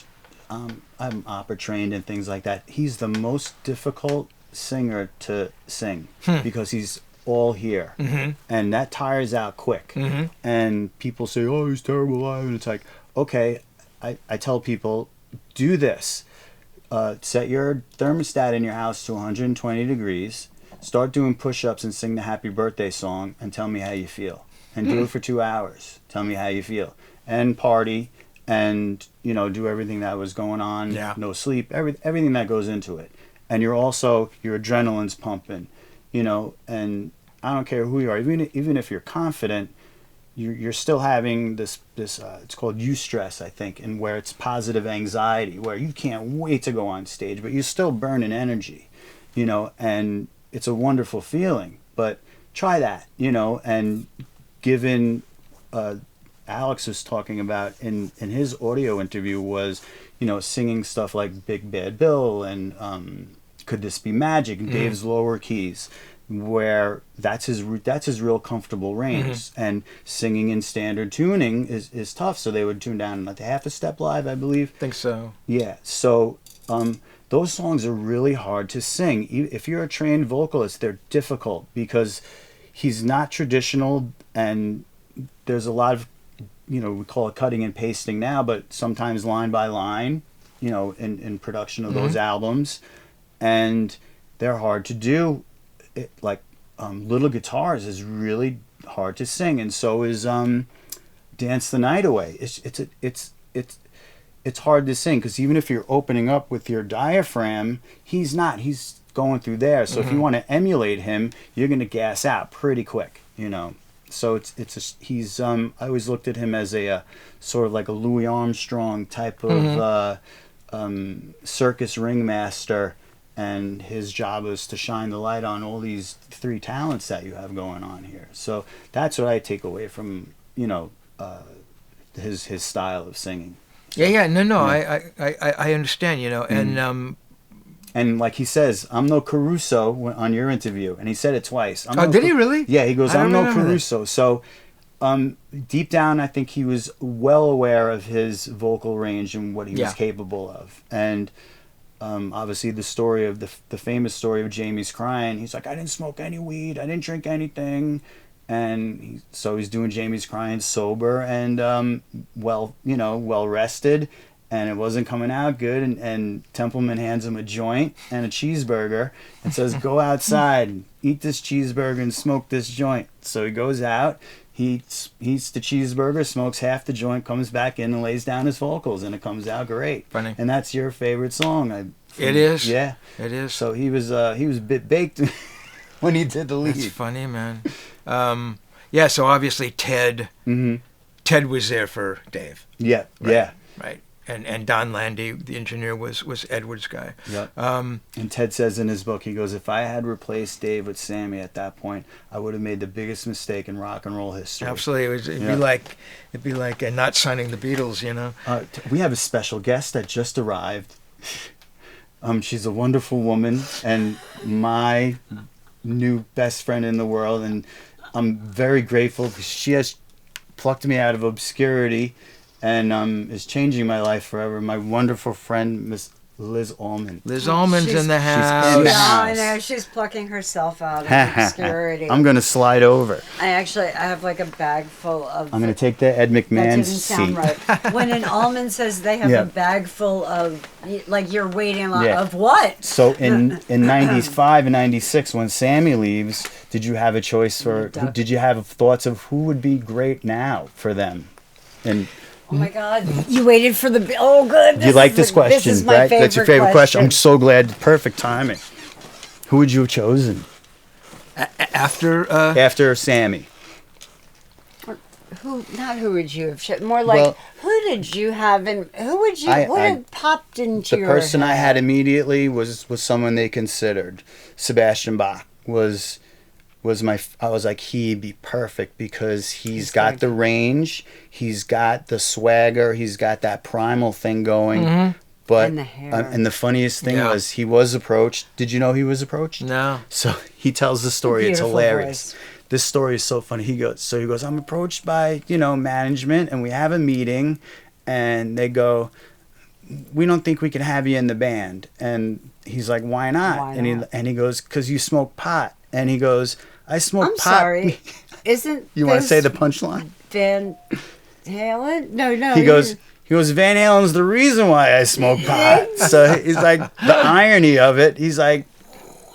I'm opera trained and things like that. He's the most difficult singer to sing because he's all here, and that tires out quick. And people say, oh, he's terrible live, and it's like, okay, I tell people, do this. Set your thermostat in your house to 120 degrees, start doing push-ups and sing the happy birthday song, and tell me how you feel, and do it for 2 hours. Tell me how you feel, and party, and, you know, do everything that was going on. No sleep, everything that goes into it. And your adrenaline's pumping, you know, and I don't care who you are, even if you're confident, you're still having this it's called eustress, I think, and where it's positive anxiety, where you can't wait to go on stage, but you're still burning energy, you know, and it's a wonderful feeling. But try that, you know, and given Alex was talking about in his audio interview was, you know, singing stuff like Big Bad Bill and Could This Be Magic, and Dave's lower keys, where that's his real comfortable range. And singing in standard tuning is tough, so they would tune down like half a step live, I believe. Think so. Yeah, so those songs are really hard to sing. If you're a trained vocalist, they're difficult because he's not traditional, and there's a lot of, you know, we call it cutting and pasting now, but sometimes line by line, you know, in production of those albums, and they're hard to do. Like Little Guitars is really hard to sing, and so is Dance the Night Away. It's hard to sing because even if you're opening up with your diaphragm, he's going through there. So if you want to emulate him, you're going to gas out pretty quick, you know. So he's I always looked at him as a sort of like a Louis Armstrong type of circus ringmaster. And his job is to shine the light on all these three talents that you have going on here. So that's what I take away from, you know, his style of singing. So, I understand, you know, and like he says, I'm no Caruso on your interview, and he said it twice. Did he really? Yeah, he goes, I'm no Caruso. So deep down, I think he was well aware of his vocal range and what he was capable of, and. Obviously the famous story of Jamie's Crying. He's like, I didn't smoke any weed, I didn't drink anything, and so he's doing Jamie's Crying sober and well rested, and it wasn't coming out good. And Templeman hands him a joint and a cheeseburger and says, go outside, eat this cheeseburger and smoke this joint. So he goes out. He eats the cheeseburger, smokes half the joint, comes back in and lays down his vocals, and it comes out great. Funny. And that's your favorite song. It is. Yeah. It is. So he was a bit baked when he did the lead. That's funny, man. So obviously Ted was there for Dave. Yeah. Right? Yeah. Right. And Don Landy, the engineer, was Edward's guy. Yep. And Ted says in his book, he goes, if I had replaced Dave with Sammy at that point, I would have made the biggest mistake in rock and roll history. Absolutely. It'd be like not signing the Beatles, you know. We have a special guest that just arrived. She's a wonderful woman and my new best friend in the world, and I'm very grateful because she has plucked me out of obscurity and is changing my life forever. My wonderful friend, Miss Liz Ullman. Liz Ullman's in the in house. the Yeah, house. I know. She's plucking herself out of obscurity. I'm going to slide over. I have like a bag full of. I'm going to take the Ed That didn't McMahon sound seat. right. When an almond says they have Yeah. a bag full of, like you're waiting Yeah. of what? So in 95 and 96, when Sammy leaves, did you have a choice for, did you have thoughts of who would be great now for them? And Oh my God! You waited for the. Oh, good. you like this question, This is my right? That's your favorite question. I'm so glad. Perfect timing. Who would you have chosen After Sammy? Who would you have? More like Well, who did you have, and who would you? What had popped into the your person I had head? immediately was someone they considered. Sebastian Bach was I was like, he'd be perfect because he's got the range, he's got the swagger, he's got that primal thing going. But And the hair. And the funniest thing was he was approached. Did you know he was approached? No. So he tells the story. It's Beautiful hilarious. voice. This story is so funny. He goes, I'm approached by, management, and we have a meeting, and they go, we don't think we can have you in the band. And he's like, why not? Why And not? he goes, because you smoke pot. And he goes, I smoke I'm pot. sorry. Isn't You want to this say the punchline? Van Halen? No. He goes, Van Halen's the reason why I smoke pot. So he's like, the irony of it. He's like,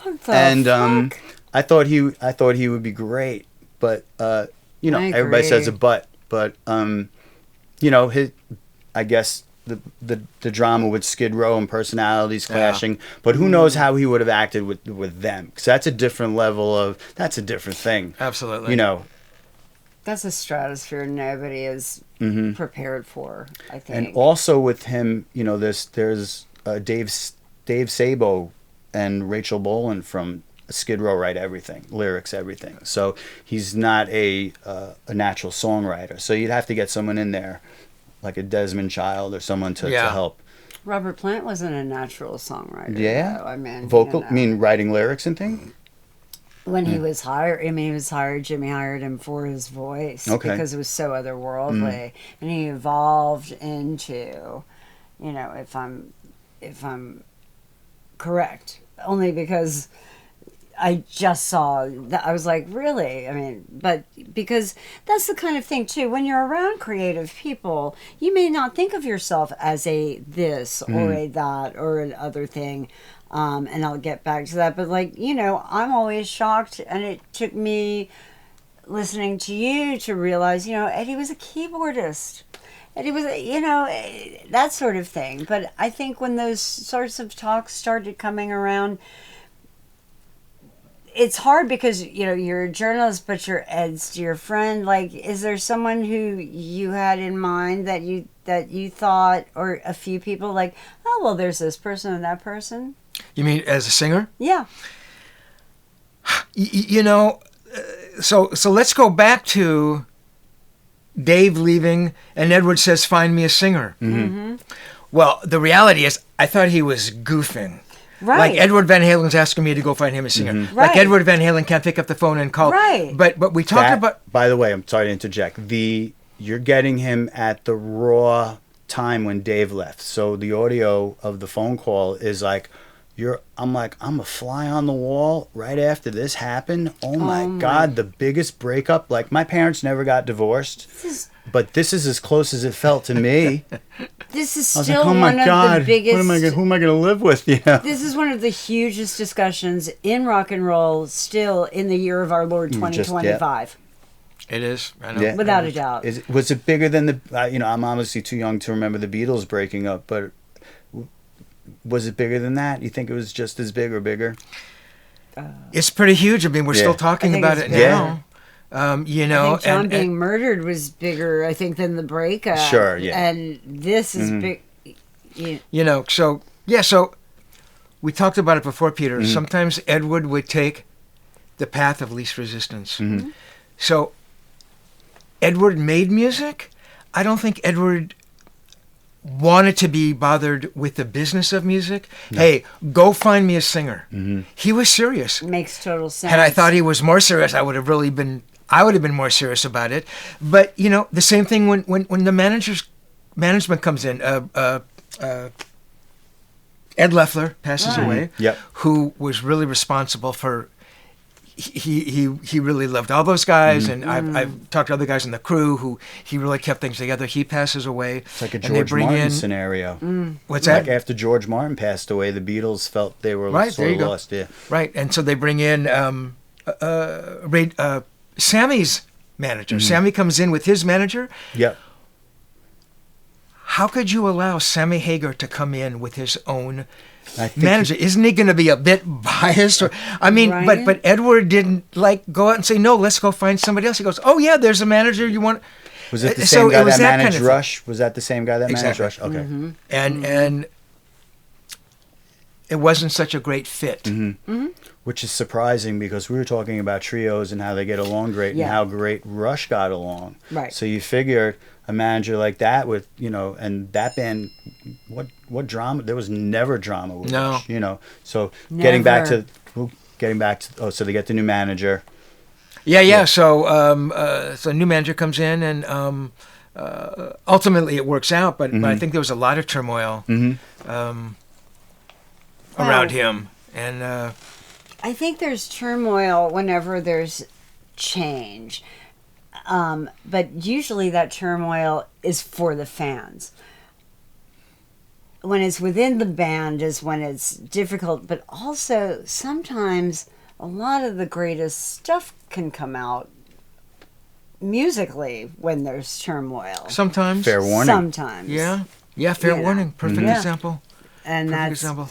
What the and fuck? I thought he would be great, but I everybody says a agree. but I guess the drama with Skid Row and personalities clashing, but who knows how he would have acted with them, because that's a different level that's a different thing. Absolutely. That's a stratosphere nobody is prepared for, I think. And also with him, there's Dave Sabo and Rachel Bolan from Skid Row write everything, lyrics, everything. So he's not a natural songwriter. So you'd have to get someone in there, like a Desmond Child or someone to help. Robert Plant wasn't a natural songwriter. Yeah, though. I mean, vocal. I mean, writing lyrics and things. when he was hired, Jimmy hired him for his voice because it was so otherworldly, and he evolved into, if I'm correct, only because I just saw that. I was like, really? I mean, but because that's the kind of thing too, when you're around creative people, you may not think of yourself as a this or a that or an other thing. And I'll get back to that. But I'm always shocked, and it took me listening to you to realize, Eddie was a keyboardist. Eddie was, that sort of thing. But I think when those sorts of talks started coming around, it's hard because, you're a journalist, but you're Ed's dear friend. Like, is there someone who you had in mind that you thought, or a few people, like, oh, well, there's this person and that person? You mean as a singer? Yeah. So let's go back to Dave leaving, and Edward says, find me a singer. Mm-hmm. Well, the reality is, I thought he was goofing. Right. Like Edward Van Halen's asking me to go find him a singer. Mm-hmm. Like Right. Edward Van Halen can't pick up the phone and call. Right. But we talked about... By the way, I'm sorry to interject. You're getting him at the raw time when Dave left. So the audio of the phone call is like, I'm a fly on the wall right after this happened. Oh my God, the biggest breakup. Like, my parents never got divorced, but this is as close as it felt to me. This is I was still like, oh my one God, of the biggest. who am I going to live with? This is one of the hugest discussions in rock and roll still in the year of our Lord 2025. It is. I know. Yeah. Without a doubt. Was it bigger than the? I'm obviously too young to remember the Beatles breaking up, but was it bigger than that? You think it was just as big or bigger? It's pretty huge. I mean, we're still talking about it now. I think John being murdered was bigger, I think, than the breakup. Sure, yeah. And this is big. So we talked about it before, Peter. Mm-hmm. Sometimes Edward would take the path of least resistance. Mm-hmm. So Edward made music. I don't think Edward wanted to be bothered with the business of music. No. Hey, go find me a singer. Mm-hmm. He was serious. Makes total sense. Had I thought he was more serious, I would have been more serious about it. But the same thing when the management comes in. Ed Loeffler passes away, Yep. who was really responsible for. He really loved all those guys, and I've talked to other guys in the crew who he really kept things together. He passes away. It's like a George Martin scenario. What's that? Like after George Martin passed away, the Beatles felt they were sort of lost. Yeah. Right, and so they bring in Sammy's manager. Sammy comes in with his manager. Yep. How could you allow Sammy Hagar to come in with his own manager? Isn't he going to be a bit biased? Or, I mean, right? but Edward didn't go out and say, no, let's go find somebody else. He goes, oh yeah, there's a manager you want. Was it the same guy that managed Rush? Was that the same guy that managed Rush? Okay. And it wasn't such a great fit. Which is surprising because we were talking about trios and how they get along great and how great Rush got along. Right. So you figured a manager like that with, and that band, what drama? There was never drama with Rush, So getting back to, so they get the new manager. Yeah. So new manager comes in, and ultimately it works out. But I think there was a lot of turmoil around him, and I think there's turmoil whenever there's change. But usually that turmoil is for the fans. When it's within the band is when it's difficult, but also sometimes a lot of the greatest stuff can come out musically when there's turmoil. Sometimes. Fair warning. Sometimes. Yeah, fair warning. Perfect example. And Perfect that's, example.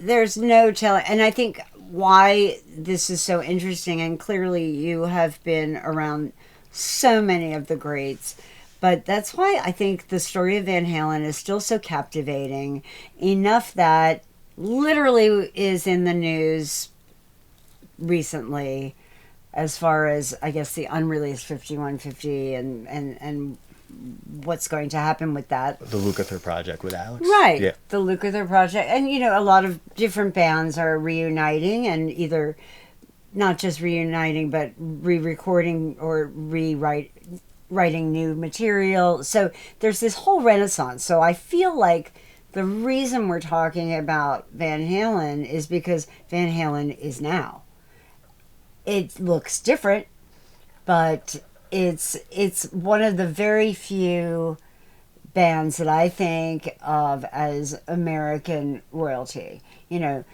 There's no telling. And I think why this is so interesting, and clearly you have been around so many of the greats, but that's why I think the story of Van Halen is still so captivating, enough that literally is in the news recently, as far as, I guess, the unreleased 5150 and what's going to happen with that. The Lukather project with Alex. Right. Yeah. The Lukather project. And, a lot of different bands are reuniting, and either not just reuniting, but re-recording or writing new material. So there's this whole renaissance. So I feel like the reason we're talking about Van Halen is because Van Halen is now. It looks different, but it's one of the very few bands that I think of as American royalty. The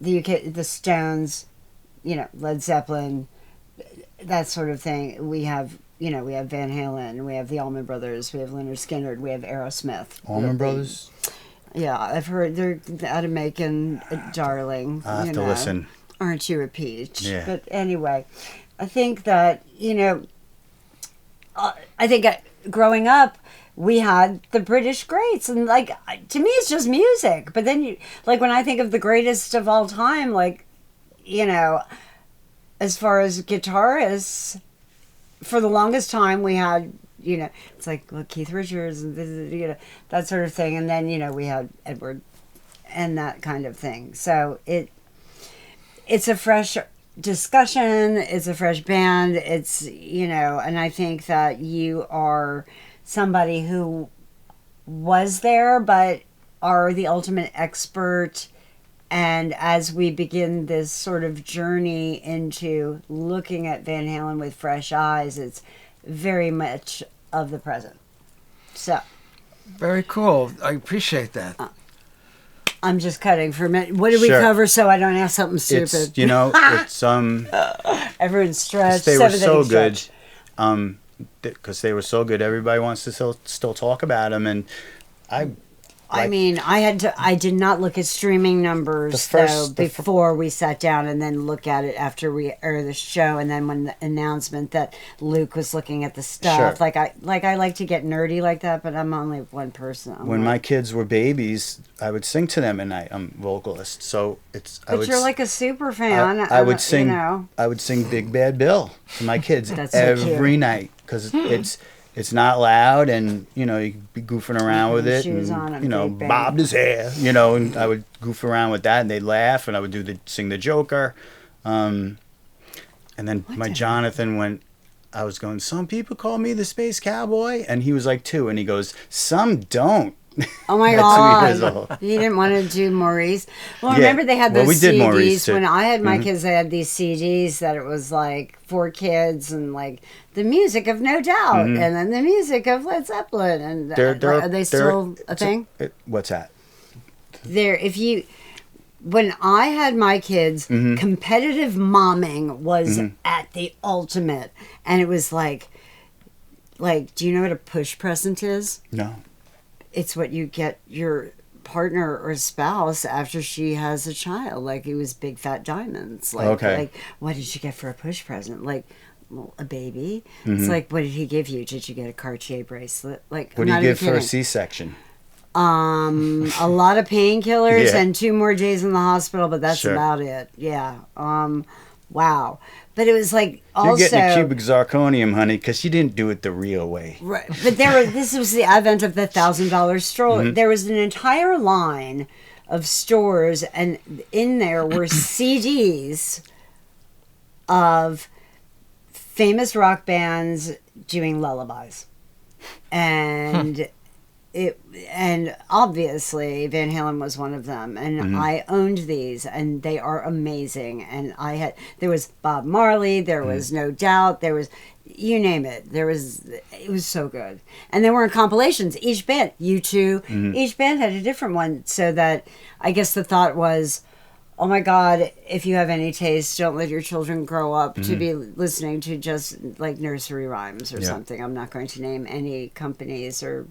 UK, the Stones, Led Zeppelin, that sort of thing. We have Van Halen, we have the Allman Brothers, we have Lynyrd Skynyrd, we have Aerosmith. Allman Brothers? Yeah, I've heard they're out of Macon, darling. I have to listen. Aren't you a peach? Yeah. But anyway, I think that, I think growing up, we had the British greats, and to me it's just music. But then when I think of the greatest of all time, as far as guitarists, for the longest time we had, it's Keith Richards and that sort of thing, and then we had Edward and that kind of thing. So it's a fresh discussion, it's a fresh band, it's and I think that you are somebody who was there but are the ultimate expert. And as we begin this sort of journey into looking at Van Halen with fresh eyes, it's very much of the present. So very cool. I appreciate that. I'm just cutting for a minute. What did we cover so I don't ask something stupid? It's everyone's stretched. They were so good. Because they were so good, everybody wants to still talk about them, and I did not look at streaming numbers before we sat down, and then look at it after we air the show, and then when the announcement that Luke was looking at the stuff. Sure. I like to get nerdy like that, but I'm only one person. When my kids were babies, I would sing to them at night. I'm a vocalist, so you're like a super fan. I would sing. I would sing Big Bad Bill to my kids every night because it's not loud, and you could be goofing around with it, and bobbed his hair, and I would goof around with that, and they'd laugh, and I would sing the Joker, and then Jonathan I was going, some people call me the Space Cowboy, and he was like 2, and he goes, some don't, Oh my God. You didn't want to do Maurice? Well, remember they had those we did CDs. Maurice When I had my kids, they had these CDs that it was like for kids and like the music of No Doubt and then the music of Led Zeppelin. And are they still a thing? What's that? When I had my kids, competitive momming was at the ultimate. And it was like, do you know what a push present is? No. It's what you get your partner or spouse after she has a child. Like, it was big fat diamonds. Like, what did you get for a push present? Like, well, a baby. It's like, what did he give you? Did you get a Cartier bracelet? Like, what do you give for a C-section? A lot of painkillers and 2 more days in the hospital, but that's about it. Yeah. Wow. But it was like also... You're getting a cubic zirconium, honey, because you didn't do it the real way. Right. But this was the advent of the $1,000 stroller. There was an entire line of stores, and in there were CDs of famous rock bands doing lullabies. And... And obviously Van Halen was one of them, and I owned these, and they are amazing. And there was Bob Marley, there was No Doubt, there was, you name it, it was so good. And they were in compilations. Each band, U2, each band had a different one, so that I guess the thought was, oh my God, if you have any taste, don't let your children grow up to be listening to just like nursery rhymes or something. I'm not going to name any companies or,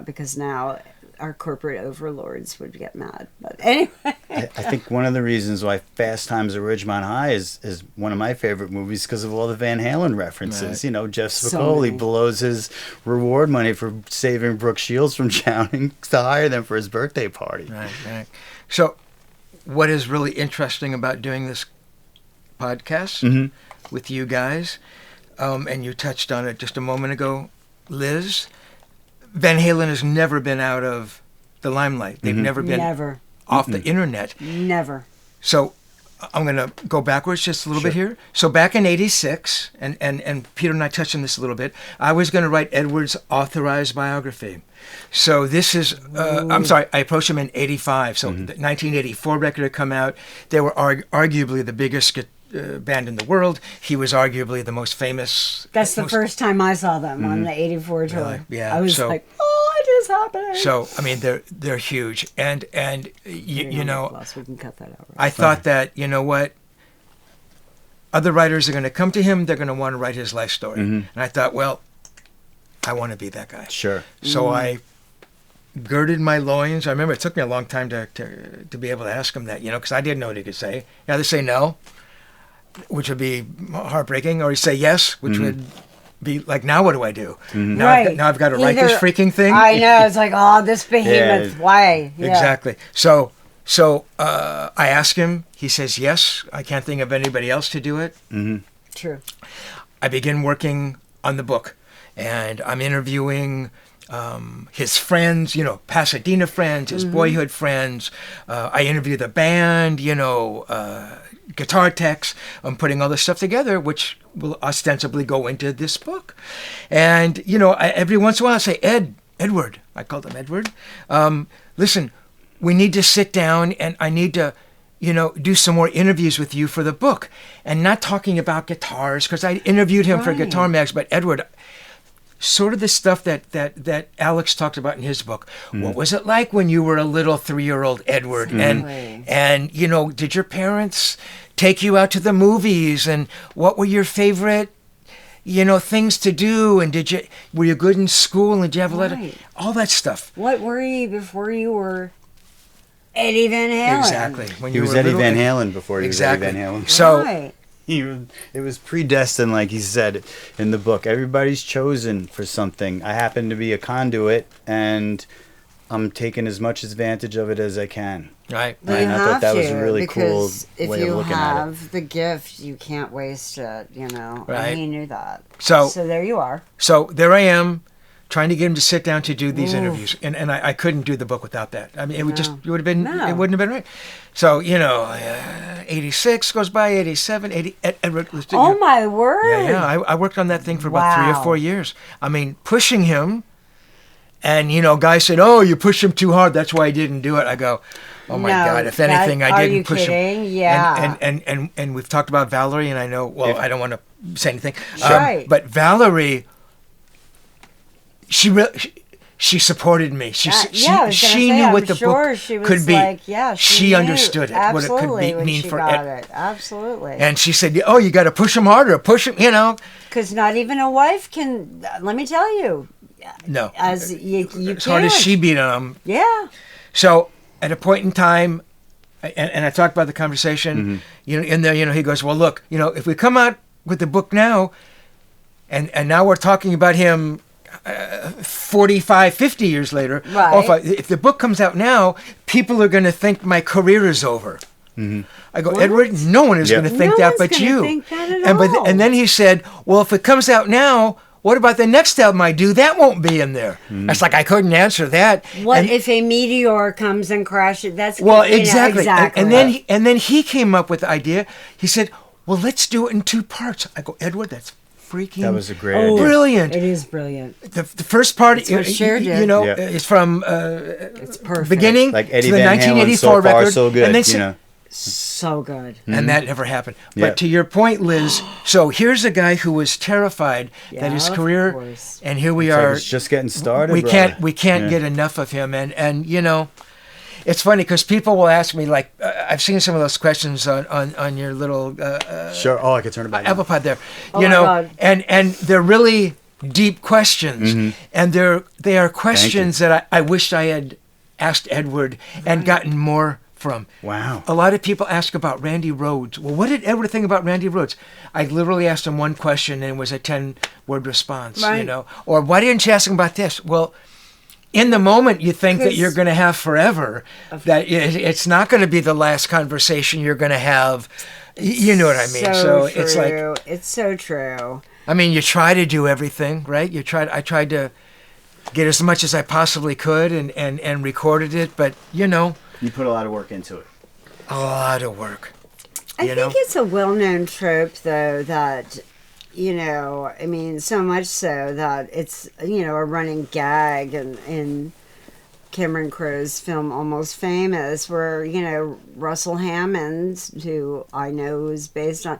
because now our corporate overlords would get mad. But anyway. I think one of the reasons why Fast Times at Ridgemont High is one of my favorite movies because of all the Van Halen references. Right. Jeff Spicoli blows his reward money for saving Brooke Shields from drowning to hire them for his birthday party. Right. So what is really interesting about doing this podcast with you guys, and you touched on it just a moment ago, Liz, Van Halen has never been out of the limelight. They've never been off the internet. Never. So I'm going to go backwards just a little bit here. So back in 86, and Peter and I touched on this a little bit, I was going to write Edward's authorized biography. So this is, I'm sorry, I approached him in 85. So the 1984 record had come out. They were arguably the biggest band in the world. He was arguably the most famous. That's the first time I saw them on the 84 tour. Really? Yeah. I was like, what is happening? So, I mean, they're huge. And you know, we can cut that out. Right? I thought that, you know what, other writers are going to come to him. They're going to want to write his life story. And I thought, well, I want to be that guy. Sure. So I girded my loins. I remember it took me a long time to be able to ask him that, because I didn't know what he could say. He either say no, which would be heartbreaking, or he'd say yes, which would be like, now what do I do? Now, I've got to write this freaking thing. I know. It's like, oh, this behemoth. Why? Yeah. Exactly. So I ask him. He says yes. I can't think of anybody else to do it. True. I begin working on the book, and I'm interviewing his friends, Pasadena friends, his boyhood friends. I interview the band, guitar techs. I'm putting all this stuff together, which will ostensibly go into this book. And, every once in a while I say, Edward, I called him Edward, listen, we need to sit down and I need to, do some more interviews with you for the book. And not talking about guitars, because I interviewed him for Guitar Mags, but Edward, sort of the stuff that Alex talked about in his book. What was it like when you were a little 3-year-old Edward? And did your parents take you out to the movies? And what were your favorite, things to do? And were you good in school? And did you have a lot of all that stuff? What were you before you were Eddie Van Halen? Exactly. When you was Eddie Van Halen before he was Eddie Van Halen. So. It was predestined, like he said in the book. Everybody's chosen for something. I happen to be a conduit, and I'm taking as much advantage of it as I can. Right. And I thought that was a really cool way of looking at it. If you have the gift, you can't waste it, Right. And he knew that. So there you are. So there I am, trying to get him to sit down to do these interviews, and I couldn't do the book without that. I mean, it wouldn't have been right. So 86 goes by, 87, 80. Oh my word! Yeah. I worked on that thing for about 3 or 4 years. I mean, pushing him, And, guys said, oh, you pushed him too hard. That's why I didn't do it. I go, oh, my God. If anything, I didn't push him. Yeah. And we've talked about Valerie, and I know, well, I don't want to say anything. Right. But Valerie, she supported me. She knew what the book could be. She understood it, what it could mean for it. Absolutely. And she said, oh, you got to push him harder. Push him, Because not even a wife can, let me tell you. No. As you as hard as she beat him. Yeah. So at a point in time, and I talked about the conversation, in there, he goes, well, look, if we come out with the book now, and now we're talking about him 45, 50 years later, right. If the book comes out now, people are going to think my career is over. Mm-hmm. I go, what? Edward, no one is going to think that but you. Think that at all. And then he said, well, if it comes out now, what about the next album I do? That won't be in there. Mm. It's like I couldn't answer that. What if a meteor comes and crashes? That's exactly. Exactly. And then he came up with the idea. He said, well, let's do it in 2 parts. I go, Edward, that's freaking that was a great idea. Brilliant. It is brilliant. The first part it's from it's perfect. Beginning like Eddie to the Van 1984 Halen, so record. far, so good, and then so good. And that never happened. But to your point, Liz, so here's a guy who was terrified that his career, and here we are. It's just getting started. We can't get enough of him, and it's funny because people will ask me, like, I've seen some of those questions on your little sure. Oh, I could turn it back. Apple Pod there, God. and they're really deep questions, and they are questions that I wished I had asked Edward and gotten more from. Wow. A lot of people ask about Randy Rhoads. Well, what did Edward think about Randy Rhoads? I literally asked him one question and it was a 10-word response, Or why didn't you ask him about this? Well, in the moment you think that you're going to have forever, that it's not going to be the last conversation you're going to have. You know what I mean? So true. It's like, it's so true. I mean, you try to do everything, right? I tried to get as much as I possibly could and recorded it, but you put a lot of work into it. A lot of work. I think it's a well-known trope, though, that, I mean, so much so that it's, a running gag in Cameron Crowe's film Almost Famous, where, Russell Hammond, who I know is based on,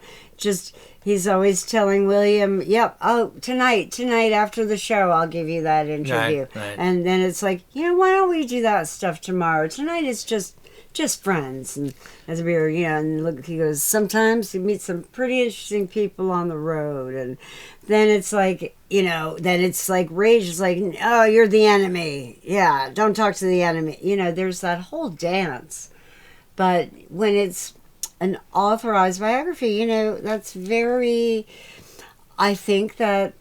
he's always telling William, tonight after the show, I'll give you that interview. Right. And then it's like, why don't we do that stuff tomorrow? Tonight is just friends. And as we were, and look, he goes, sometimes you meet some pretty interesting people on the road. And then it's like, then it's like rage. It's like, oh, you're the enemy. Yeah, don't talk to the enemy. There's that whole dance. But when it's an authorized biography, that's very, I think it's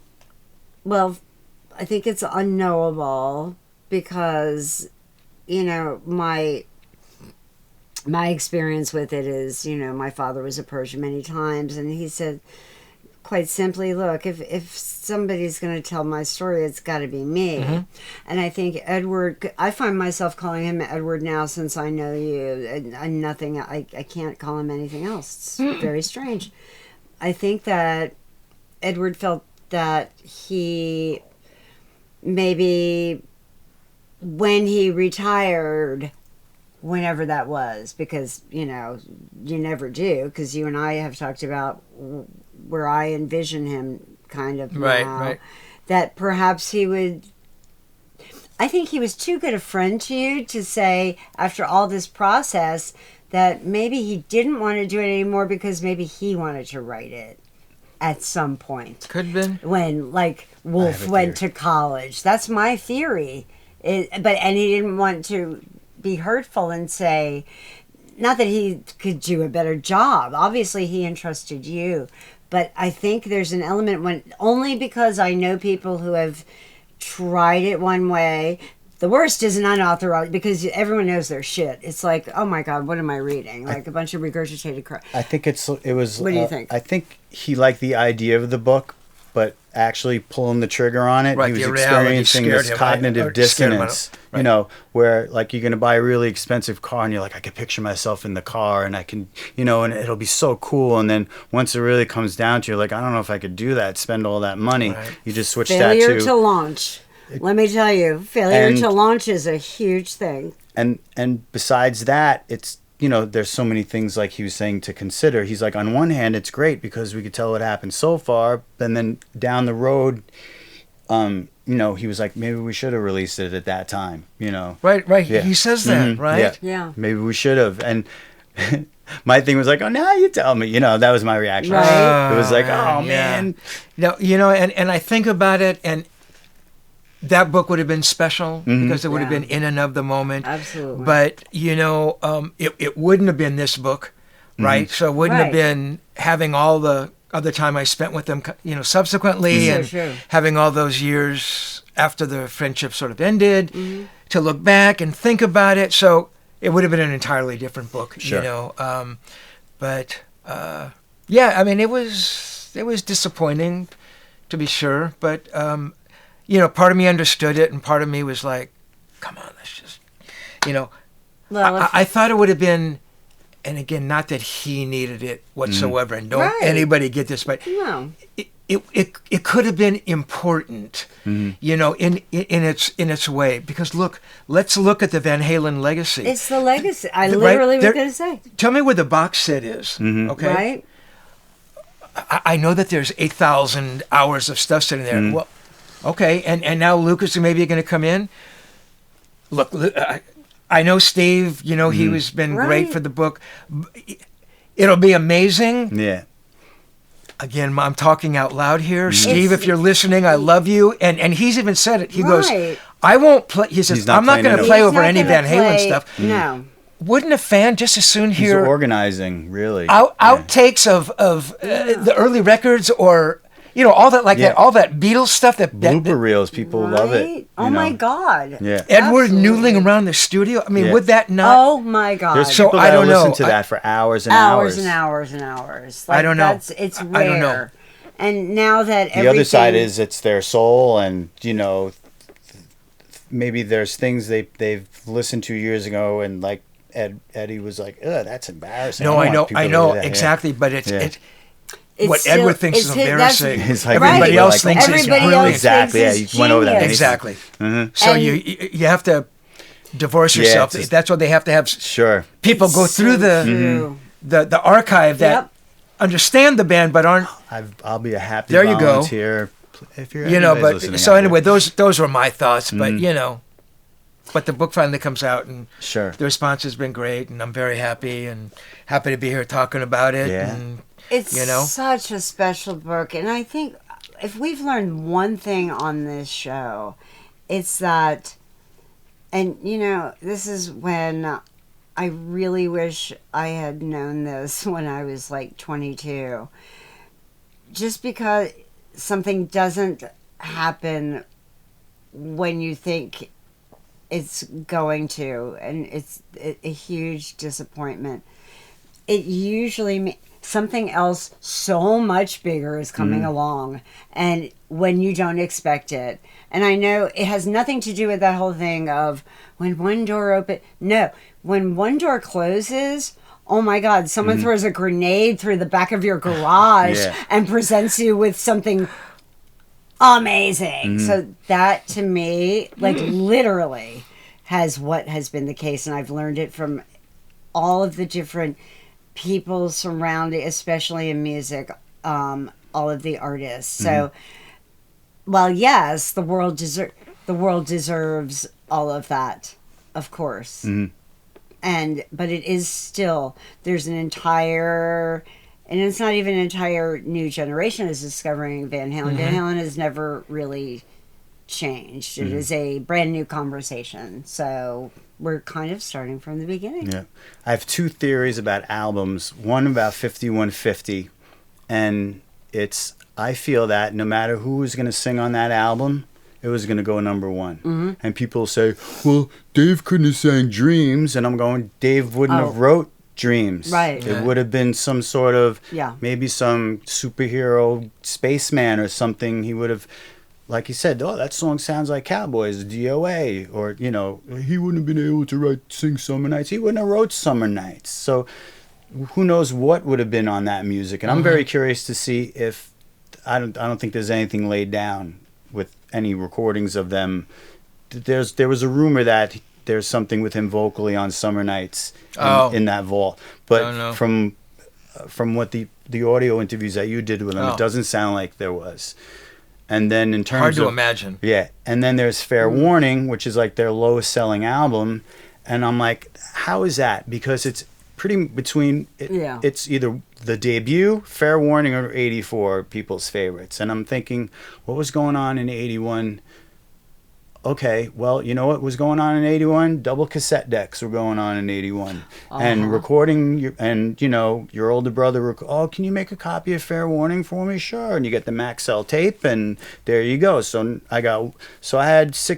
unknowable because, my experience with it is, my father was approached many times and he said, quite simply, look, if somebody's going to tell my story, it's got to be me. Mm-hmm. And I think Edward, I find myself calling him Edward now since I know you. And nothing, I can't call him anything else. It's very strange. I think that Edward felt that he maybe when he retired, whenever that was, because, you never do, because you and I have talked about where I envision him kind of now, that perhaps he would, I think he was too good a friend to you to say, after all this process, that maybe he didn't want to do it anymore because maybe he wanted to write it at some point. Could have been. When, like, Wolf went to college. That's my theory. And he didn't want to be hurtful and say, not that he could do a better job. Obviously, he entrusted you. But I think there's an element when, only because I know people who have tried it one way. The worst is an unauthorized, because everyone knows their shit. It's like, oh my God, what am I reading? Like a bunch of regurgitated crap. I think it was. What do you think? I think he liked the idea of the book, but actually pulling the trigger on it, he was experiencing this cognitive dissonance. Where like you're going to buy a really expensive car and you're like, I can picture myself in the car and I can, and it'll be so cool. And then once it really comes down to, you're like, I don't know if I could do that, spend all that money. Right. You just switch Failure that to launch. Let me tell you, failure to launch is a huge thing. And besides that, it's, there's so many things, like he was saying, to consider. He's like, on one hand, it's great because we could tell what happened so far, and then down the road, he was like, maybe we should have released it at that time, Right. Yeah. He says that, right? Yeah. Maybe we should have. And my thing was like, oh, now you tell me. That was my reaction. Right. It was like, oh, man. No, and I think about it, and that book would have been special because it would have been in and of the moment. Absolutely. But, it wouldn't have been this book, right? So it wouldn't have been having all the other time I spent with them, subsequently, and having all those years after the friendship sort of ended to look back and think about it. So it would have been an entirely different book, But I mean, it was disappointing, to be sure. But part of me understood it, and part of me was like, "Come on, let's just," Well, I thought it would have been. And again, not that he needed it whatsoever, and don't anybody get this, but it could have been important, in its way. Because let's look at the Van Halen legacy. It's the legacy. I literally was going to say. Tell me where the box set is, okay? Right. I know that there's 8,000 hours of stuff sitting there. Well, okay, and now Lucas is maybe going to come in. Look. I know Steve, he was been great for the book. It'll be amazing. Yeah. Again, I'm talking out loud here. Steve, if you're listening, I love you. And he's even said it. He goes, I won't play. He says, I'm not going to play over any Van Halen stuff. No. Wouldn't a fan just as soon hear... He's organizing, really. Outtakes of the early records, or... all that, that, all that Beatles stuff. Blooper reels, people love it. Oh my God. Yeah. Edward noodling around the studio. I mean, would that not? Oh my God. There's people that listen to that for hours and hours. Hours and hours and hours. I don't know. It's rare. I don't know. And now that the other side is it's their soul, and maybe there's things they've listened to years ago, and like Eddie was like, ugh, that's embarrassing. No, I know exactly, but it's what Edward thinks is embarrassing, everybody else thinks is brilliant. Exactly, yeah, you went over that. Exactly. So you have to divorce yourself. That's why they have to have people go through the archive that understand the band but aren't. I'll be a happy volunteer if you're but listening. So anyway, those were my thoughts, but but the book finally comes out, and the response has been great, and I'm very happy to be here talking about it. Yeah. And, it's such a special book, and I think if we've learned one thing on this show, it's that, and this is when I really wish I had known this when I was like 22. Just because something doesn't happen when you think it's going to, and it's a huge disappointment, it usually something else so much bigger is coming along, and when you don't expect it. And I know it has nothing to do with that whole thing of when one door opens. No, when one door closes, oh my God, someone throws a grenade through the back of your garage and presents you with something amazing. So that, to me, like literally has been the case, and I've learned it from all of the different people surrounding, especially in music, all of the artists. So, well, yes, the world deserves all of that, of course. But it is still, there's an entire, and it's not even an entire new generation is discovering Van Halen. Van Halen has never really changed. It is a brand new conversation. So we're kind of starting from the beginning. Yeah. I have two theories about albums. One about 5150, and I feel that no matter who was going to sing on that album, it was going to go number one. And people say, well, Dave couldn't have sang Dreams. And I'm going, Dave wouldn't have wrote Dreams. Right. It would have been some sort of, maybe some superhero spaceman or something. He would have, like he said, oh, that song sounds like Cowboys, DOA. Or, he wouldn't have been able to sing Summer Nights. He wouldn't have wrote Summer Nights. So who knows what would have been on that music. And I'm very curious to see if, I don't think there's anything laid down with any recordings of them. There was a rumor that there's something with him vocally on Summer Nights in that vault, but from what the audio interviews that you did with him, it doesn't sound like there was. And then in terms hard to imagine. Yeah, and then there's Fair Warning, which is like their lowest selling album, and I'm like, how is that? Because it's pretty between it's either the debut, Fair Warning, or 84 people's favorites. And I'm thinking, what was going on in 81? Okay, well, you know what was going on in 81? Double cassette decks were going on in 81. And recording, and, you know, your older brother, can you make a copy of Fair Warning for me? Sure. And you get the Maxell tape, and there you go. So I had 3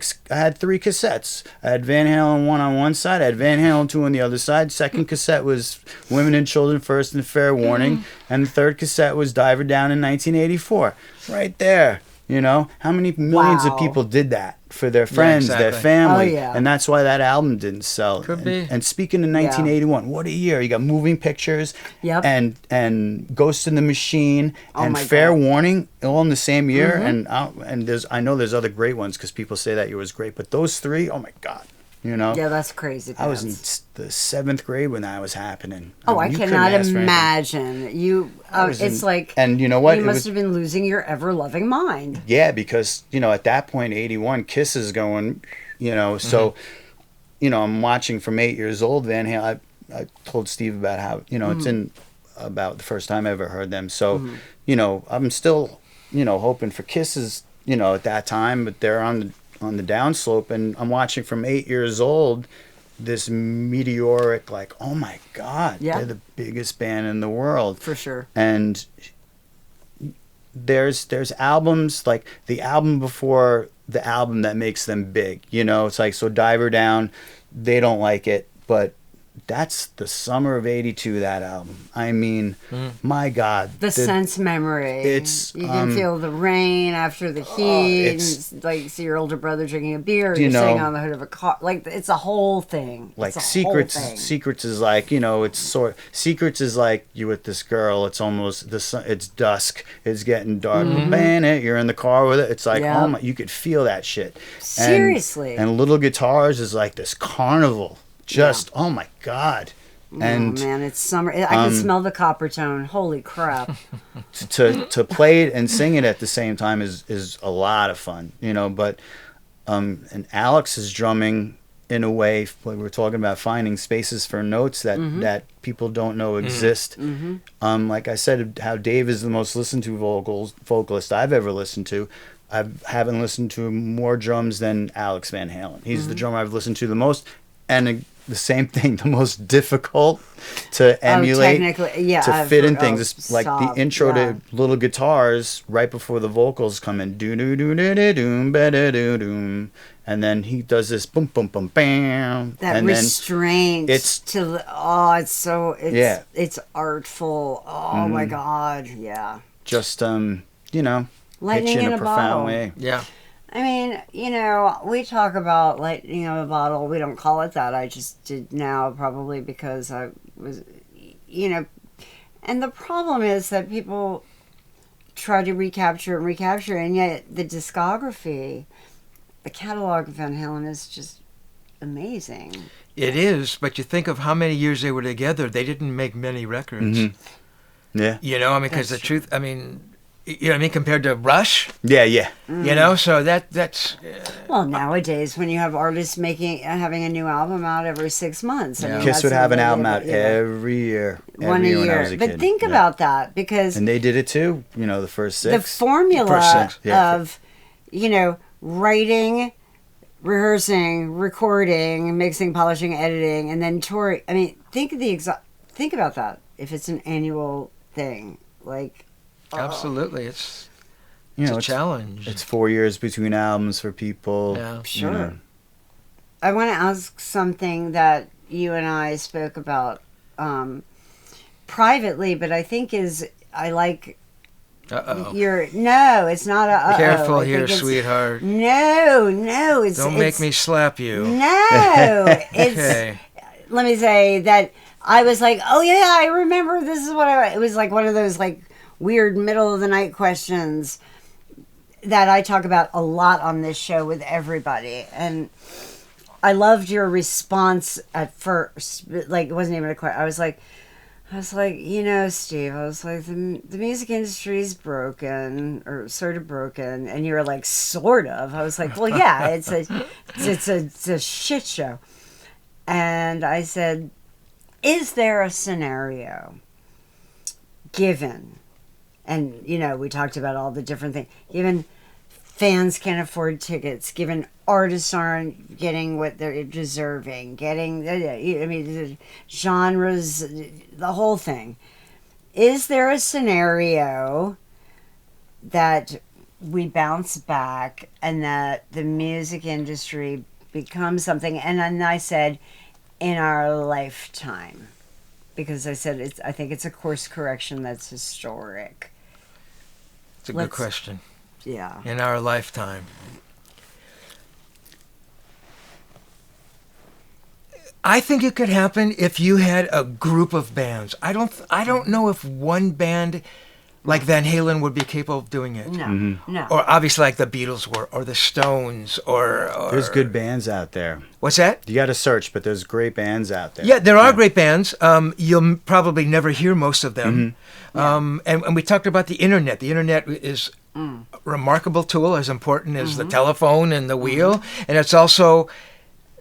cassettes. I had Van Halen 1 on one side, I had Van Halen 2 on the other side. Second cassette was Women and Children First and Fair Warning. And the third cassette was Diver Down in 1984. Right there. You know, how many millions of people did that for their friends, their family? And that's why that album didn't sell. Could be. And speaking of 1981, what a year. You got Moving Pictures and Ghost in the Machine and Fair Warning all in the same year. And I know there's other great ones because people say that year was great. But those 3, oh, my God. You know? Yeah, that's crazy. I was in the 7th grade when that was happening. I cannot imagine. It's like, and you know what? You must have been losing your ever-loving mind. Yeah, because, you know, at that point, 81, Kiss is going, you know, so, you know, I'm watching from 8 years old, Van Halen. I told Steve about how, you know, it's in about the first time I ever heard them. So, you know, I'm still, you know, hoping for Kisses, you know, at that time, but they're on the downslope, and I'm watching from 8 years old this meteoric, like, oh my God, they're the biggest band in the world. For sure. And there's albums, like the album before the album that makes them big, you know, it's like, so Diver Down, they don't like it, but that's the summer of 82, that album. I mean, my God. The sense memory. You can feel the rain after the heat, and like see your older brother drinking a beer, you're sitting on the hood of a car. Like, it's a whole thing. Like, Secrets is like, you know, Secrets is like you with this girl, it's almost, it's dusk, it's getting dark, you're in the car with it, it's like, oh my, you could feel that shit. Seriously. And Little Guitars is like this carnival. Oh my God. And man, it's summer. I can smell the copper tone. Holy crap. to play it and sing it at the same time is a lot of fun, you know, but and Alex is drumming in a way, like we were talking about finding spaces for notes that people don't know exist. Like I said, how Dave is the most listened to vocalist I've ever listened to. I haven't listened to more drums than Alex Van Halen. He's the drummer I've listened to the most, and the same thing, the most difficult to emulate, to fit in things. It's like the intro to Little Guitars, right before the vocals come in, do do do do do doom ba da do doom, and then he does this boom boom boom bam. That restraint. It's artful. Oh my God, yeah. Just you know, lightning hit you in a profound bottle. way. Yeah. I mean, you know, we talk about lightning in a bottle. We don't call it that. I just did now, probably because I was, you know, and the problem is that people try to recapture, and yet the discography, the catalog of Van Halen is just amazing. It is, but you think of how many years they were together. They didn't make many records. Yeah. You know, I mean, because the truth, I mean, you know what I mean, compared to Rush? Yeah. You know, so that's... Well, nowadays, when you have artists having a new album out every 6 months. Yeah. Kiss would have an album out every year. One a year. When I was a but kid. think about that, because... And they did it too, you know, the first 6. The formula of, you know, writing, rehearsing, recording, mixing, polishing, editing, and then touring. I mean, think about that. If it's an annual thing, like... Absolutely, it's a challenge. It's 4 years between albums for people. Yeah, sure. You know. I want to ask something that you and I spoke about privately, but I think I like your. No, it's not a. Careful here, sweetheart. No, it's. Don't make me slap you. No, it's. Okay. Let me say that I was like, oh yeah, I remember. This is what it was like. One of those like weird middle of the night questions. that I talk about a lot on this show with everybody. And I loved your response at first. Like, it wasn't even a question. I was like, you know, Steve, I was like, the music industry is broken, or sort of broken. And you were like, sort of. I was like, well, yeah, it's a shit show. And I said, is there a scenario given, and, you know, we talked about all the different things, given fans can't afford tickets, given artists aren't getting what they're deserving, getting, I mean, the genres, the whole thing. Is there a scenario that we bounce back and that the music industry becomes something? And then I said, in our lifetime. Because I said, I think it's a course correction that's historic. It's a good question. Yeah. In our lifetime. I think it could happen if you had a group of bands. I don't know if one band like Van Halen would be capable of doing it. No, no. Or obviously like the Beatles were, or the Stones, or There's good bands out there. What's that? You got to search, but there's great bands out there. Yeah, there are great bands. You'll probably never hear most of them. And we talked about the internet. The internet is a remarkable tool, as important as the telephone and the wheel. And it's also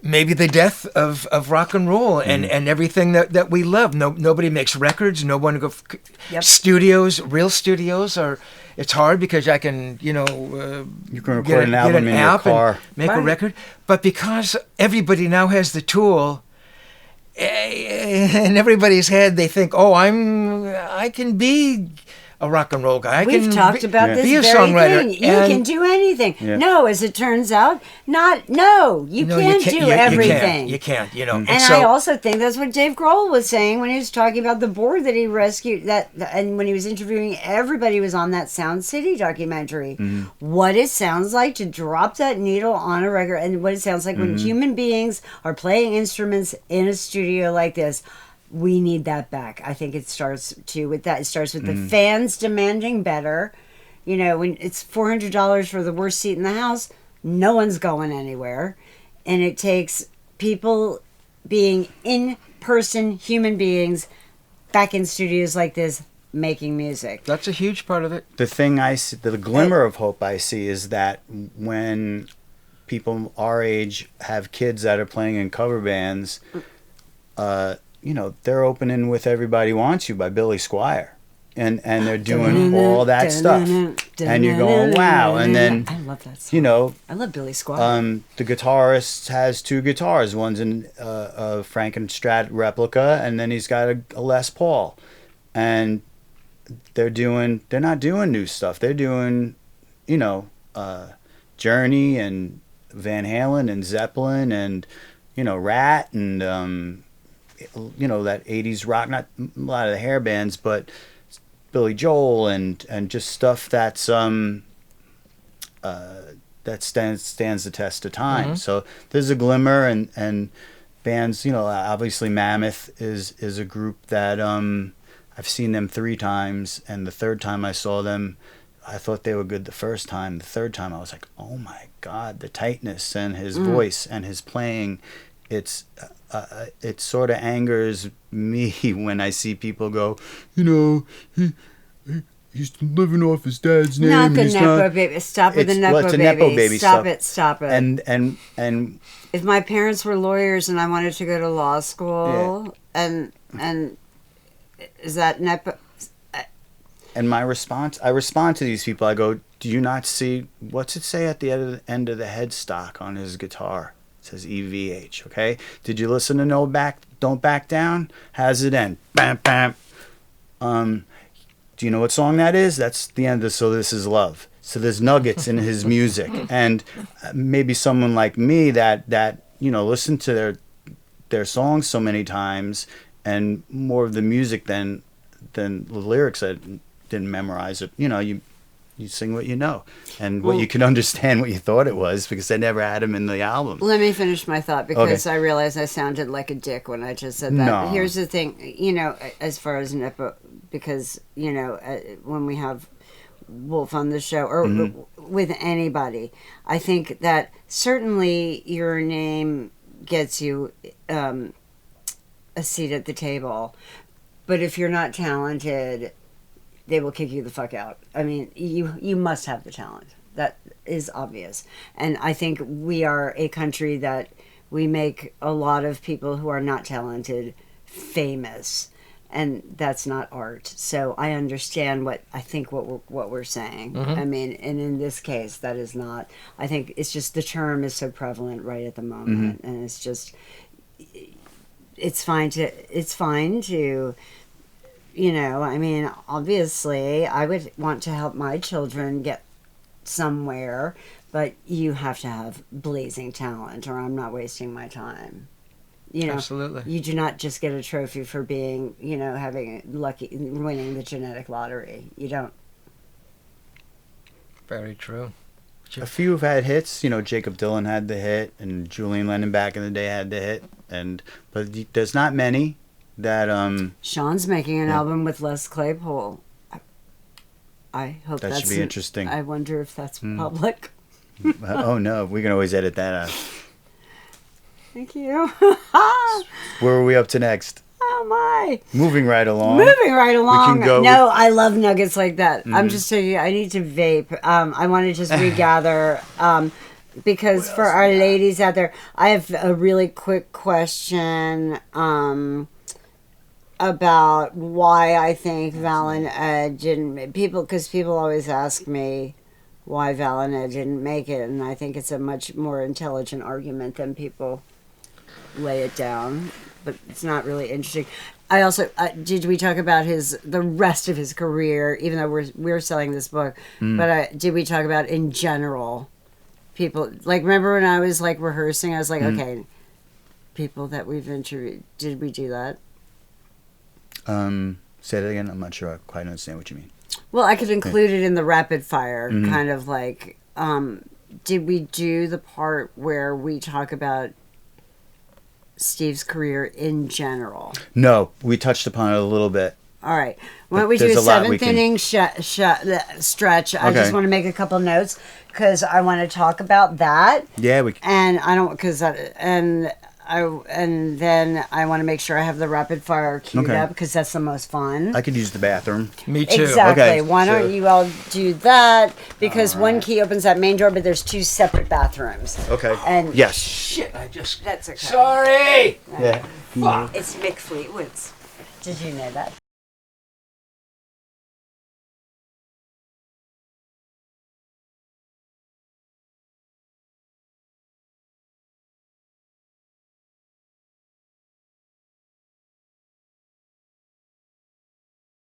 maybe the death of rock and roll and everything that we love. Nobody makes records. No one go studios. Real studios are. It's hard because I can, you can record an album in your car, make a record. But because everybody now has the tool, in everybody's head, they think, I can be a rock and roll guy. We've talked about this be a very songwriter. thing. You can do anything. Yeah. No, as it turns out, you can't do everything. You can't. And I also think that's what Dave Grohl was saying when he was talking about the board that he rescued. And when he was interviewing everybody who was on that Sound City documentary, what it sounds like to drop that needle on a record, and what it sounds like when human beings are playing instruments in a studio like this. We need that back. I think it starts with that. It starts with the fans demanding better. You know, when it's $400 for the worst seat in the house, no one's going anywhere. And it takes people being in-person human beings back in studios like this making music. That's a huge part of it. The thing I see, the glimmer of hope I see is that when people our age have kids that are playing in cover bands, they're opening with Everybody Wants You by Billy Squier. And they're doing all that stuff. And you're going, wow. And then, I love that song. I love Billy Squier. The guitarist has two guitars. One's a Frankenstrat replica, and then he's got a Les Paul. And they're not doing new stuff. They're doing, Journey and Van Halen and Zeppelin and, Rat and... that 80s rock, not a lot of the hair bands, but Billy Joel and just stuff that's that stands the test of time. So there's a glimmer, and bands, obviously Mammoth is a group that I've seen them 3 times, and the third time I saw them, I thought they were good the first time. The third time I was like, oh my God, the tightness and his voice and his playing. It sort of angers me when I see people go, he's living off his dad's name. Not the Nepo baby. Stop with the Nepo baby. Nepo baby Stop stuff. it. And if my parents were lawyers and I wanted to go to law school, and is that Nepo? And I respond to these people. I go, do you not see, what's it say at the end of the headstock on his guitar? It says EVH, okay? Did you listen to Don't Back Down? How's it end? Bam, bam. Do you know what song that is? That's the end of So This Is Love. So there's nuggets in his music. And maybe someone like me that listened to their songs so many times and more of the music than the lyrics, I didn't memorize it. You sing what you know and what you can understand what you thought it was, because they never had him in the album. Let me finish my thought, because I realized I sounded like a dick when I just said that. No. Here's the thing, as far as Nepo, because, when we have Wolf on the show or with anybody. I think that certainly your name gets you a seat at the table. But if you're not talented, they will kick you the fuck out. I mean, you must have the talent. That is obvious. And I think we are a country that we make a lot of people who are not talented famous. And that's not art. So I understand what we're saying. I mean, and in this case, that is not. I think it's just the term is so prevalent right at the moment, and it's just it's fine to, you know. I mean, obviously, I would want to help my children get somewhere, but you have to have blazing talent, or I'm not wasting my time. You know, absolutely. You do not just get a trophy for being, you know, winning the genetic lottery. You don't. Very true. A few have had hits. You know, Jacob Dylan had the hit, and Julian Lennon back in the day had the hit, but there's not many that. Sean's making an album with Les Claypool. I hope that should be interesting. I wonder if that's public. Oh no, we can always edit that out. Thank you. Where are we up to next? Oh my! Moving right along. We can go. No, I love nuggets like that. I'm just telling you, I need to vape. I want to just regather because for our ladies out there, I have a really quick question about why I think Val and Ed didn't. Because people always ask me why Val and Ed didn't make it, and I think it's a much more intelligent argument than people lay it down, but it's not really interesting. I also did we talk about the rest of his career, even though we're selling this book, but did we talk about in general people, like, remember when I was like rehearsing, I was like, okay, people that we've interviewed, did we do that? Say that again. I'm not sure I quite understand what you mean. Well, I could include it in the rapid fire, kind of like, did we do the part where we talk about Steve's career in general? No, we touched upon it a little bit. All right. Why don't we do a seventh inning stretch? I just want to make a couple notes because I want to talk about that. Yeah, we can. And I don't, and then I want to make sure I have the rapid fire queued up because that's the most fun. I could use the bathroom. Me too. Exactly. Okay, Why don't you all do that? Because one key opens that main door, but there's two separate bathrooms. Okay. And yes. Shit, that's okay. Sorry! Yeah. Fuck. It's Mick Fleetwood's. Did you know that?